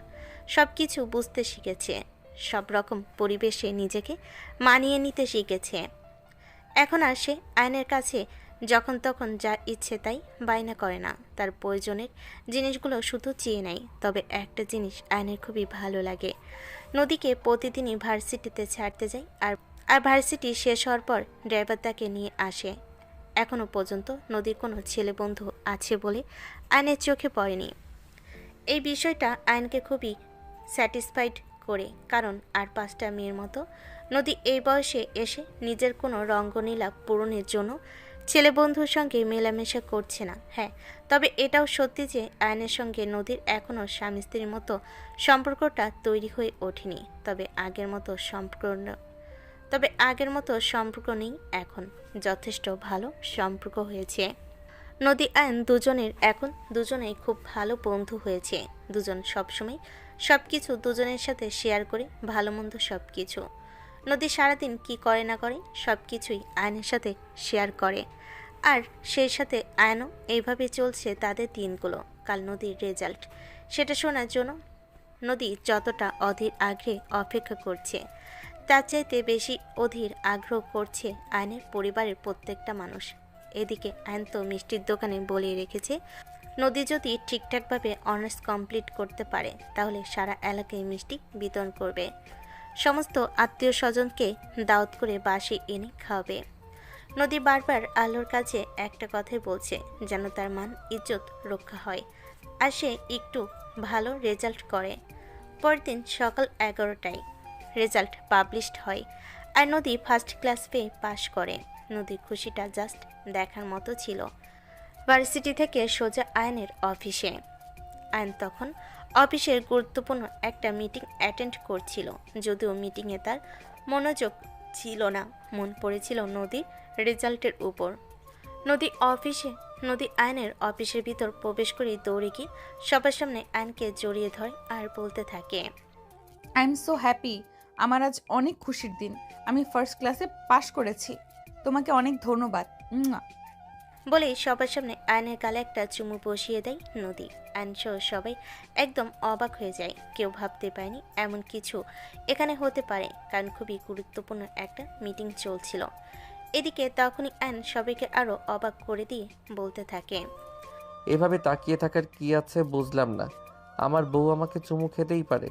সব কিছু বুঝতে শিখেছে, সব রকম পরিবেশে নিজেকে মানিয়ে নিতে শিখেছে। এখন আর সে আয়নের কাছে যখন তখন যা ইচ্ছে তাই বায়না করে না। তার প্রয়োজনের জিনিসগুলো শুধু চেয়ে নেয়। তবে একটা জিনিস আয়নের খুবই ভালো লাগে, নদীকে প্রতিদিনই ভার্সিটিতে ছাড়তে যায়। আর ভার্সিটি শেষ হওয়ার পর ড্রাইভার তাকে নিয়ে আসে। এখনও পর্যন্ত নদীর কোনো ছেলে বন্ধু আছে বলে আয়নের চোখে পড়েনি। এই বিষয়টা আয়নকে খুবই স্যাটিসফাইড করে, কারণ আর 5টা মেয়ের মতো নদী এই বয়সে এসে নিজের কোনো রঙ্গনীলা পূরণের জন্য ছেলে বন্ধুর সঙ্গে মেলামেশা করছে না। হ্যাঁ, তবে এটাও সত্যি যে আয়নের সঙ্গে নদীর এখনও স্বামী স্ত্রীর মতো সম্পর্কটা তৈরি হয়ে ওঠেনি। তবে আগের মতো সম্পর্ক নেই, এখন যথেষ্ট ভালো সম্পর্ক হয়েছে। নদী আয়ন দুজনের এখন দুজনেই খুব ভালো বন্ধু হয়েছে। দুজন সবসময় সব কিছু দুজনের সাথে শেয়ার করে, ভালো মন্দ সব কিছু। নদী সারাদিন কি করে না করে সব কিছুই আয়নের সাথে শেয়ার করে, আর সেই সাথে আয়নও এইভাবে চলছে তাদের দিনগুলো। কাল নদীর রেজাল্ট, সেটা শোনার জন্য নদী যতটা অধীর আগ্রহে অপেক্ষা করছে, তার চাইতে বেশি অধীর আগ্রহ করছে আয়নের পরিবারের প্রত্যেকটা মানুষ। এদিকে আয়ন তো মিষ্টির দোকানে বলে রেখেছে নদী যদি ঠিকঠাকভাবে অনার্স কমপ্লিট করতে পারে তাহলে সারা এলাকায় মিষ্টি বিতরণ করবে, সমস্ত আত্মীয় স্বজনকে দাওয়াত করে বাসে এনে খাওয়াবে। নদী বারবার আলোর কাছে একটা কথাই বলছে যেন তার মান ইজ্জত রক্ষা হয় আর সে একটু ভালো রেজাল্ট করে। পরের দিন সকাল 11টায় রেজাল্ট পাবলিশড হয় আর নদী ফার্স্ট ক্লাস পেয়ে পাশ করে। নদীর খুশিটা জাস্ট দেখার মতো ছিল। ভার্সিটি থেকে সোজা আয়নের অফিসে। আয়ন তখন অফিসের গুরুত্বপূর্ণ একটা মিটিং অ্যাটেন্ড করছিল, যদিও মিটিংয়ে তার মনোযোগ ছিল না, মন পড়েছিল নদীর রেজাল্টের উপর। নদী আয়নের অফিসের ভিতর প্রবেশ করে দৌড়ে গিয়ে সবার সামনে আয়নকে জড়িয়ে ধরে আর বলতে থাকে, আই এম সো হ্যাপি। আমার আজ অনেক খুশির দিন। আমি ফার্স্ট ক্লাসে পাশ করেছি। তোমাকে অনেক ধন্যবাদ। বলেই সবার সামনে আয়নের গালে একটা চুমু বসিয়ে দেয় নদী। আয়ন সহ সবাই একদম অবাক হয়ে যায়। কেউ ভাবতে পারেনি এমন কিছু এখানে হতে পারে, কারণ খুবই গুরুত্বপূর্ণ একটা মিটিং চলছিল। এদিকে তখনই আয়ন সবাইকে আরো অবাক করে দিয়ে বলতে থাকে, এভাবে তাকিয়ে থাকার কি আছে বুঝলাম না। আমার বউ আমাকে চুমু খেতেই পারে,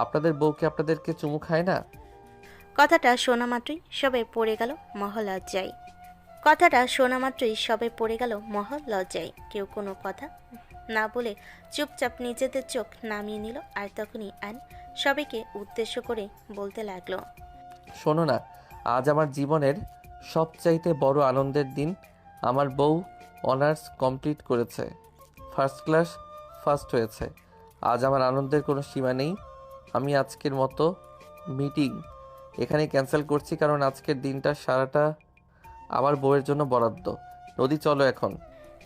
আপনাদের বউকে আপনাদেরকে চুমু খায় না? কথাটা শোনা মাত্রই সবাই পড়ে গেল মহালজ্জায়। কেউ কোনো কথা না বলে চুপচাপ নিজেদের চোখ নামিয়ে নিল। আর তখনই আয়ন সবাইকে উদ্দেশ্য করে বলতে লাগলো, শোনো না, আজ আমার জীবনের সবচাইতে বড় আনন্দের দিন। আমার বউ অনার্স কমপ্লিট করেছে, ফার্স্ট ক্লাস ফার্স্ট হয়েছে। আজ আমার আনন্দের কোনো সীমা নেই। আমি আজকের মতো মিটিং এখানে ক্যান্সেল করছি, কারণ আজকের দিনটা সারাটা আমার বউয়ের জন্য বরাদ্দ। নদী চলো এখন।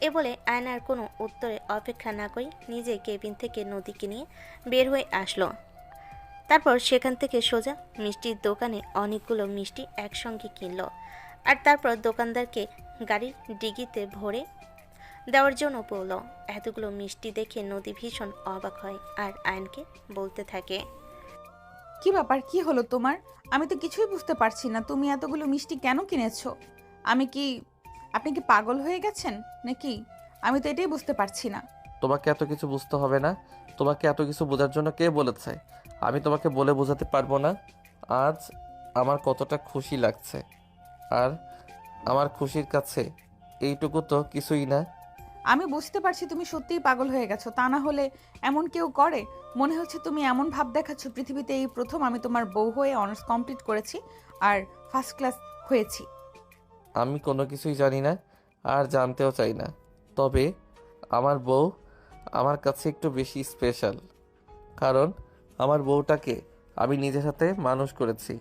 এ বলে আয়ন আর কোনো উত্তরে অপেক্ষা না করে নিজে কেবিন থেকে নদীকে নিয়ে বের হয়ে আসলো। তারপর সেখান থেকে সোজা মিষ্টির দোকানে অনেকগুলো মিষ্টি একসঙ্গে কিনলো, আর তারপর দোকানদারকে গাড়ির ডিগিতে ভরে দেওয়ার জন্য বলল। এতগুলো মিষ্টি দেখে নদী ভীষণ অবাক হয় আর আয়নকে বলতে থাকে, কি ব্যাপার, কি হলো তোমার? আমি তো কিছুই বুঝতে পারছি না। তুমি এতগুলো মিষ্টি কেন কিনেছো? আপনি কি পাগল হয়ে গেছেন নাকি? আমি তো এটাই বুঝতে পারছি না। তোমাকে এত কিছু বুঝতে হবে না। তোমাকে এত কিছু বোঝার জন্য কে বলেছে? আমি তোমাকে বলে বোঝাতে পারবো না আজ আমার কতটা খুশি লাগছে। আর আমার খুশির কাছে এইটুকু তো কিছুই না। আমি বুঝতে পারছি তুমি সত্যিই পাগল হয়ে গেছো, তা না হলে এমন কেউ করে? মনে হচ্ছে তুমি এমন ভাব দেখাচ্ছ পৃথিবীতে এই প্রথম আমি তোমার বউ হয়ে অনার্স কমপ্লিট করেছি আর ফার্স্ট ক্লাস হয়েছি। আমি কোনো কিছুই জানি না আর জানতেও চাই না। তবে আমার বউ আমার কাছে একটু বেশি স্পেশাল, কারণ আমার বউটাকে আমি নিজের হাতে মানুষ করেছি।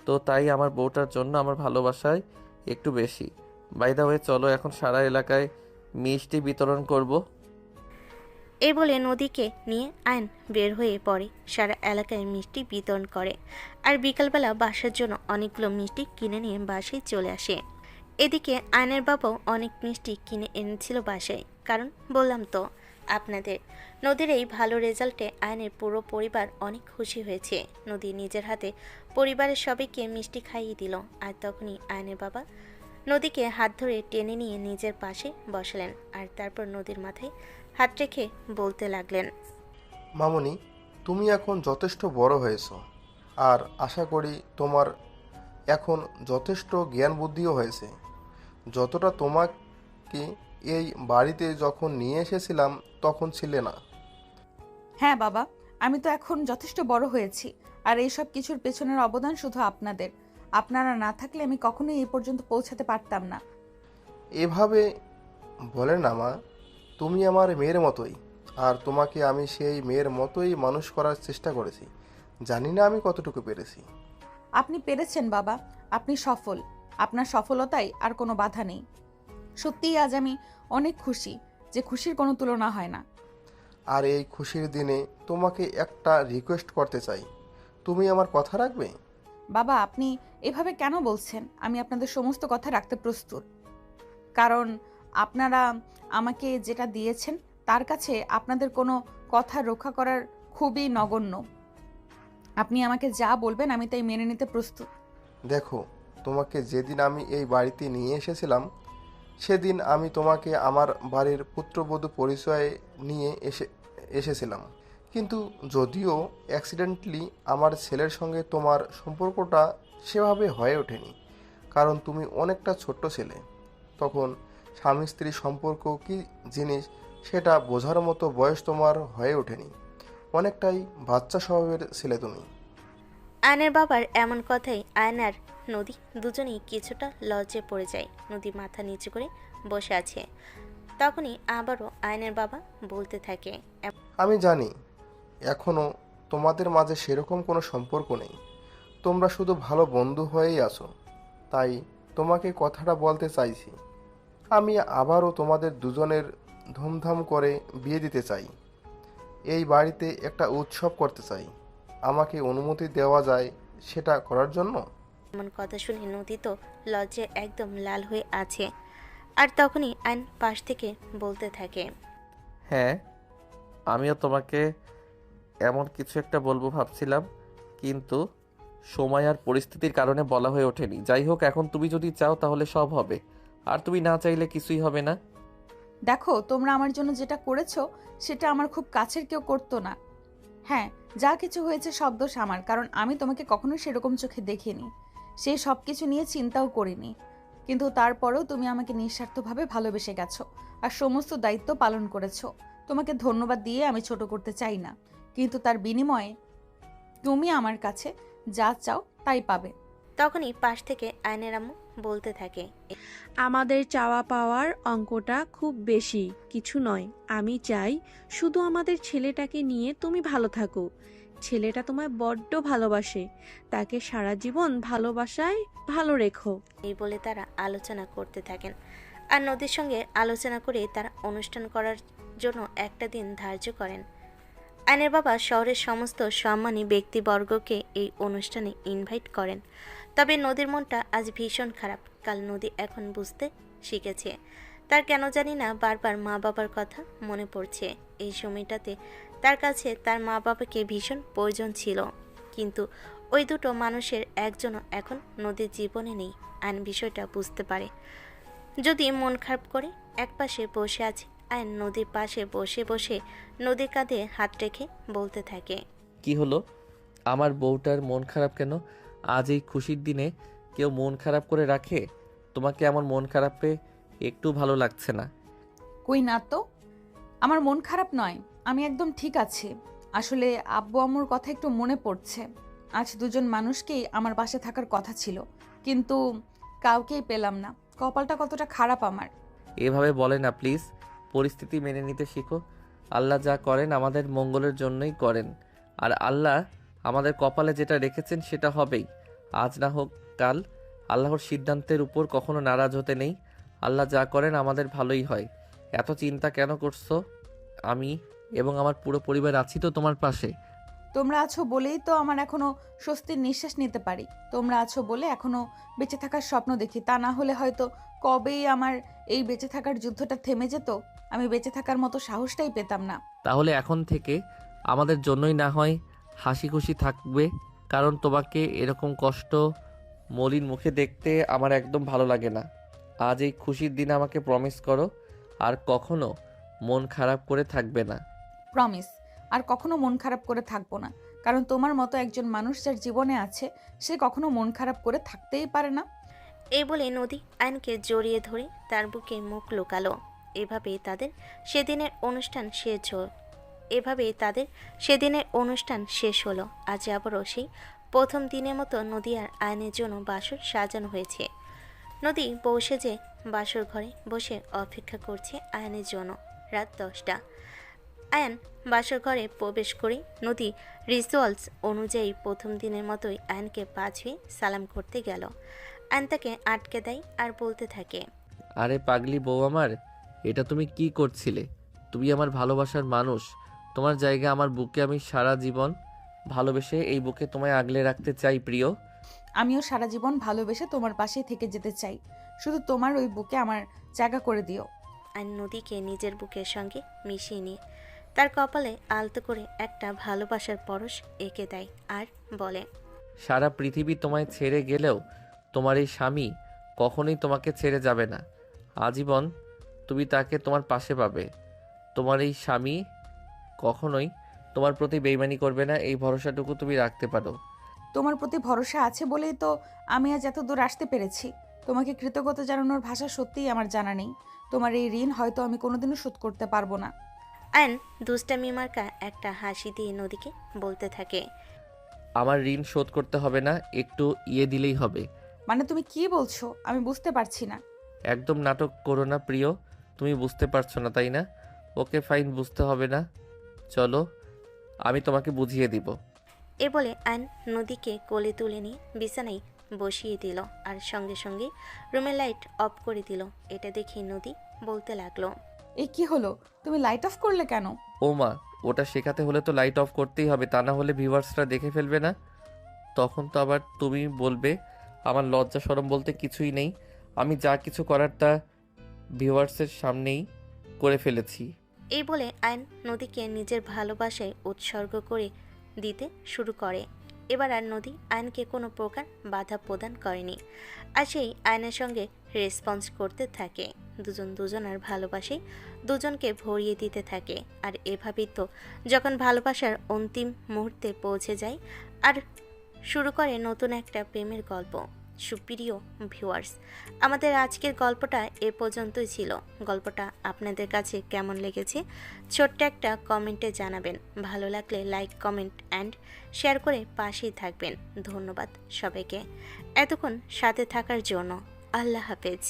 তো তাই আমার বউটার জন্য আমার ভালোবাসায় একটু বেশি। বাই দ্য ওয়ে, চলো এখন সারা এলাকায় মিষ্টি বিতরণ করব। এই বলে নদীকে নিয়ে আয়ন বের হয়ে পড়ে, সারা এলাকায় মিষ্টি বিতরণ করে। আর বিকালবেলা বাসার জন্য অনেকগুলো মিষ্টি কিনে নিয়ে বাসায় চলে আসে। এদিকে আয়নের বাবাও অনেক মিষ্টি কিনে এনেছিল বাসায়, কারণ বললাম তো আপনাদের, নদীর এই ভালো রেজাল্টে আয়নের পুরো পরিবার অনেক খুশি হয়েছে। নদী নিজের হাতে পরিবারের সবাইকে মিষ্টি খাইয়ে দিল। আর তখনই আয়নের বাবা নদীকে হাত ধরে টেনে নিয়ে নিজের পাশে বসালেন, আর তারপর নদীর মাথায় হাত রেখে বলতে লাগলেন, মামুনি, তুমি এখন যথেষ্ট বড় হয়েছো, আর আশা করি তোমার এখন যথেষ্ট জ্ঞান বুদ্ধিও হয়েছে। যতটা তোমাকে এই বাড়িতে যখন নিয়ে এসেছিলাম তখন ছিলে না। হ্যাঁ বাবা, আমি তো এখন যথেষ্ট বড় হয়েছি, আর এইসব কিছুর পেছনের অবদান শুধু আপনাদের। আপনারা না থাকলে আমি কখনোই এই পর্যন্ত পৌঁছাতে পারতাম না। এভাবে বলে না মা, তুমি আমার মেয়ের মতোই, আর তোমাকে আমি সেই মেয়ের মতোই মানুষ করার চেষ্টা করেছি। জানি না আমি কতটুকু পেরেছি। আপনি পেরেছেন বাবা, আপনি সফল। আপনার সফলতায় আর কোনো বাধা নেই। সত্যিই আজ আমি অনেক খুশি, যে খুশির কোনো তুলনা হয় না। আর এই খুশির দিনে তোমাকে একটা রিকোয়েস্ট করতে চাই, তুমি আমার কথা রাখবে? বাবা আপনি এভাবে কেন বলছেন? আমি আপনাদের সমস্ত কথা রাখতে প্রস্তুত, কারণ আপনারা আমাকে যেটা দিয়েছেন তার কাছে আপনাদের কোনো কথা রক্ষা করার খুবই নগণ্য। আপনি আমাকে যা বলবেন আমি তাই মেনে নিতে প্রস্তুত। দেখো, তোমাকে যেদিন আমি এই বাড়িতে নিয়ে এসেছিলাম সেদিন আমি তোমাকে আমার বাড়ির পুত্রবধূ পরিচয়ে নিয়ে এসেছিলাম, কিন্তু যদিও অ্যাক্সিডেন্টলি আমার ছেলের সঙ্গে তোমার সম্পর্কটা সেভাবে হয়ে ওঠেনি, কারণ তুমি অনেকটা ছোট্ট ছেলে। তখন স্বামী স্ত্রী সম্পর্ক কী জিনিস সেটা বোঝার মতো বয়স তোমার হয়ে ওঠেনি, অনেকটাই বাচ্চা স্বভাবের ছেলে তুমি। আয়নের বাবার এমন কথাই আয়ন আর নদী দুজনেই কিছুটা লজ্জায় পড়ে যায়। নদী মাথা নিচু করে বসে আছে। তখনই আবারও আয়নের বাবা বলতে থাকে, আমি জানি এখনও তোমাদের মাঝে সেরকম কোনো সম্পর্ক নেই, তোমরা শুধু ভালো বন্ধু হয়েই আছো, তাই তোমাকে কথাটা বলতে চাইছি। আমি আবারও তোমাদের দুজনের ধুমধাম করে বিয়ে দিতে চাই, এই বাড়িতে একটা উৎসব করতে চাই। আমাকে অনুমতি দেওয়া যায় সেটা করার জন্য? এমন কথা শুনে নদী তো লজ্জায় একদম লাল হয়ে আছে। আর তখনই আয়ন পাশ থেকে বলতে থাকে, হ্যাঁ, আমিও তোমাকে এমন কিছু একটা বলবো ভাবছিলাম, কিন্তু সময় আর পরিস্থিতির কারণে বলা হয়ে ওঠেনি। যাই হোক, এখন তুমি যদি চাও তাহলে সব হবে, আর তুমি না চাইলে কিছুই হবে না। দেখো তোমরা আমার জন্য যেটা করেছো সেটা আমার খুব কাছের কেউ করতো না। হ্যাঁ, যা কিছু হয়েছে সব দোষ আমার, কারণ আমি তোমাকে কখনো সেরকম চোখে দেখিনি, সেই সব কিছু নিয়ে চিন্তাও করিনি। কিন্তু তারপরেও তুমি আমাকে নিঃস্বার্থভাবে ভালোবেসে গেছো আর সমস্ত দায়িত্ব পালন করেছো। তোমাকে ধন্যবাদ দিয়ে আমি ছোট করতে চাই না, কিন্তু তার বিনিময়ে তুমি আমার কাছে যা চাও তাই পাবে। তখনই পাশ থেকে আয়নের আম্মু বলতে থাকে, আমাদের চাওয়া পাওয়ার অঙ্কটা খুব বেশি কিছু নয়। আমি চাই শুধু আমাদের ছেলেটাকে নিয়ে তুমি ভালো থাকো। ছেলেটা তোমায় বড্ড ভালোবাসে, তাকে সারা জীবন ভালোবাসায় ভালো রেখো। এই বলে তারা আলোচনা করতে থাকেন। আর নদীর সঙ্গে আলোচনা করে তারা অনুষ্ঠান করার জন্য একটা দিন ধার্য করেন। আয়নের বাবা শহরের সমস্ত সম্মানী ব্যক্তিবর্গকে এই অনুষ্ঠানে ইনভাইট করেন। তবে নদীর মনটা আজ ভীষণ খারাপ। কাল নদী এখন বুঝতে শিখেছে, তার কেন জানি না বারবার মা বাবার কথা মনে পড়ছে। এই সময়টাতে তার কাছে তার মা বাবাকে ভীষণ প্রয়োজন ছিল, কিন্তু ওই দুটো মানুষের একজনও এখন নদীর জীবনে নেই। আয়ন বিষয়টা বুঝতে পারে। যদি মন খারাপ করে একপাশে বসে আছে আয়ন নদীর পাশে বসে বসে নদীর কাঁধে হাত রেখে বলতে থাকে, কি হলো? আমার বউটার মন খারাপ কেন? আজ এই খুশির দিনে কেউ মন খারাপ করে রাখে? তোমাকে আমার মন খারাপে একটু ভালো লাগছে না। কই না তো, আমার মন খারাপ নয়, আমি একদম ঠিক আছি। আসলে আব্বু আম্মুর কথা একটু মনে পড়ছে। আজ দুজন মানুষকেই আমার পাশে থাকার কথা ছিল, কিন্তু কাউকেই পেলাম না। কপালটা কতটা খারাপ আমার। এভাবে বলে না প্লিজ, পরিস্থিতি মেনে নিতে শিখো। আল্লাহ যা করেন আমাদের মঙ্গলের জন্যই করেন, আর আল্লাহ আমাদের কপালে যেটা রেখেছেন সেটা হবেই। আজ না হোক কাল, আল্লাহর সিদ্ধান্তের উপর কখনো নারাজ হতে নেই। আল্লাহ যা করেন আমাদের ভালোই হয়। এত চিন্তা কেন করছো? আমি এবং আমার পুরো পরিবার আছি তো তোমার পাশে। তোমরা আছো বলেই তো আমার এখনো স্বস্তির নিঃশ্বাস নিতে পারি। তোমরা আছো বলে এখনো বেঁচে থাকার স্বপ্ন দেখি। তা না হলে হয়তো কবেই আমার এই বেঁচে থাকার যুদ্ধটা থেমে যেত। আমি বেঁচে থাকার মতো সাহসটাই পেতাম না। তাহলে এখন থেকে আমাদের জন্যই না হয় হাসি খুশি থাকবে, কারণ তোমাকে এরকম কষ্ট মলিন মুখে দেখতে আমার একদম ভালো লাগে না। আজ এই খুশির দিনে আমাকে প্রমিস করো আর কখনো মন খারাপ করে থাকবে না। প্রমিস, আর কখনো মন খারাপ করে থাকবো না, কারণ তোমার মতো একজন মানুষ যার জীবনে আছে সে কখনো মন খারাপ করে থাকতেই পারে না। এই বলে নদী আয়নকে জড়িয়ে ধরে তার বুকে মুখ লুকালো। এভাবেই তাদের সেদিনের অনুষ্ঠান শেষ হলো। আজ আবারও সেই প্রথম দিনের মতো নদী আর আয়নের জন্য বাসর সাজানো হয়েছে। নদী বসে যে বাসর ঘরে বসে অপেক্ষা করছে আয়নের জন্য। রাত 10টা। আয়ন বাসর ঘরে প্রবেশ করে নদী রিচুয়ালস অনুযায়ী প্রথম দিনের মতোই আয়নকে পা ছুঁয়ে সালাম করতে গেল। আয়ন তাকে আটকে দেয় আর বলতে থাকে, আরে পাগলি বউ আমার, এটা তুমি কি করছিলে? তুমি আমার ভালোবাসার মানুষ, তোমার জায়গা আমার বুকে। আমি সারা জীবন ভালোবেসে এই বুকে তোমায় আগলে রাখতে চাই প্রিয়। আমিও সারা জীবন ভালোবেসে তোমার পাশেই থেকে যেতে চাই। শুধু তোমার ওই বুকে আমার জায়গা করে দিও। আর নদীকে নিজের বুকের সঙ্গে মিশিয়ে নিয়ে তার কপালে আলতো করে একটা ভালোবাসার পরশ এঁকে দেয় আর বলে, সারা পৃথিবী তোমায় ছেড়ে গেলেও তোমার এই স্বামী কখনোই তোমাকে ছেড়ে যাবে না। আজীবন তুমি তাকে তোমার পাশে পাবে। তোমার এই স্বামী কখনোই তোমার প্রতি বেইমানি করবে না, এই ভরসাটুকু তুমি রাখতে পারো। তোমার প্রতি ভরসা আছে বলেই তো আমি আজ এত দূর আসতে পেরেছি। তোমাকে কৃতজ্ঞতা জানানোর ভাষা সত্যিই আমার জানা নেই। তোমার এই ঋণ হয়তো আমি কোনোদিনও শোধ করতে পারবো না। আয়ন দুষ্টামি মার্কা একটা হাসি দিয়ে নদীকে বলতে থাকে, আমার ঋণ শোধ করতে হবে না, একটু দিলেই হবে। মানে তুমি কি বলছো আমি বুঝতে পারছি না। একদম নাটক করো না প্রিয়, তুমি বুঝতে পারছো না তাই না? ওকে ফাইন, বুঝতে হবে না, চলো আমি তোমাকে বুঝিয়ে দিব। এ বলে আয়ন নদীকে কোলে তুলে নিয়ে বিছানায় বসিয়ে দিল আর সঙ্গে সঙ্গে রুমের লাইট অফ করে দিল। এটা দেখে নদী বলতে লাগলো, এই কি হলো, তুমি লাইট অফ করলে কেন? ও মা, ওটা শেখাতে হলে তো লাইট অফ করতেই হবে, তা না হলে ভিউয়ার্সরা দেখে ফেলবে না। তখন তো আবার তুমি বলবে আমার লজ্জা শরম বলতে কিছুই নেই। আমি যা কিছু করার তা ভিউয়ার্সের সামনেই করে ফেলেছি। এই বলে আয়ন নদীকে নিজের ভালোবাসায় উৎসর্গ করে দিতে শুরু করে। এবার আর নদী আয়নকে কোনো প্রকার বাধা প্রদান করেনি, আর সেই আয়নের সঙ্গে রেসপন্স করতে থাকে। দুজন দুজনের ভালোবাসায় দুজনকে ভরিয়ে দিতে থাকে। আর এভাবেই তো যখন ভালোবাসার অন্তিম মুহূর্তে পৌঁছে যায় আর শুরু করে নতুন একটা প্রেমের গল্প। সুপ্রিয় ভিউয়ার্স, আমাদের আজকের গল্পটা এ পর্যন্তই ছিল। গল্পটা আপনাদের কাছে কেমন লেগেছে ছোট্ট একটা কমেন্টে জানাবেন। ভালো লাগলে লাইক, কমেন্ট অ্যান্ড শেয়ার করে পাশেই থাকবেন। ধন্যবাদ সবাইকে এতক্ষণ সাথে থাকার জন্য। আল্লাহ হাফেজ।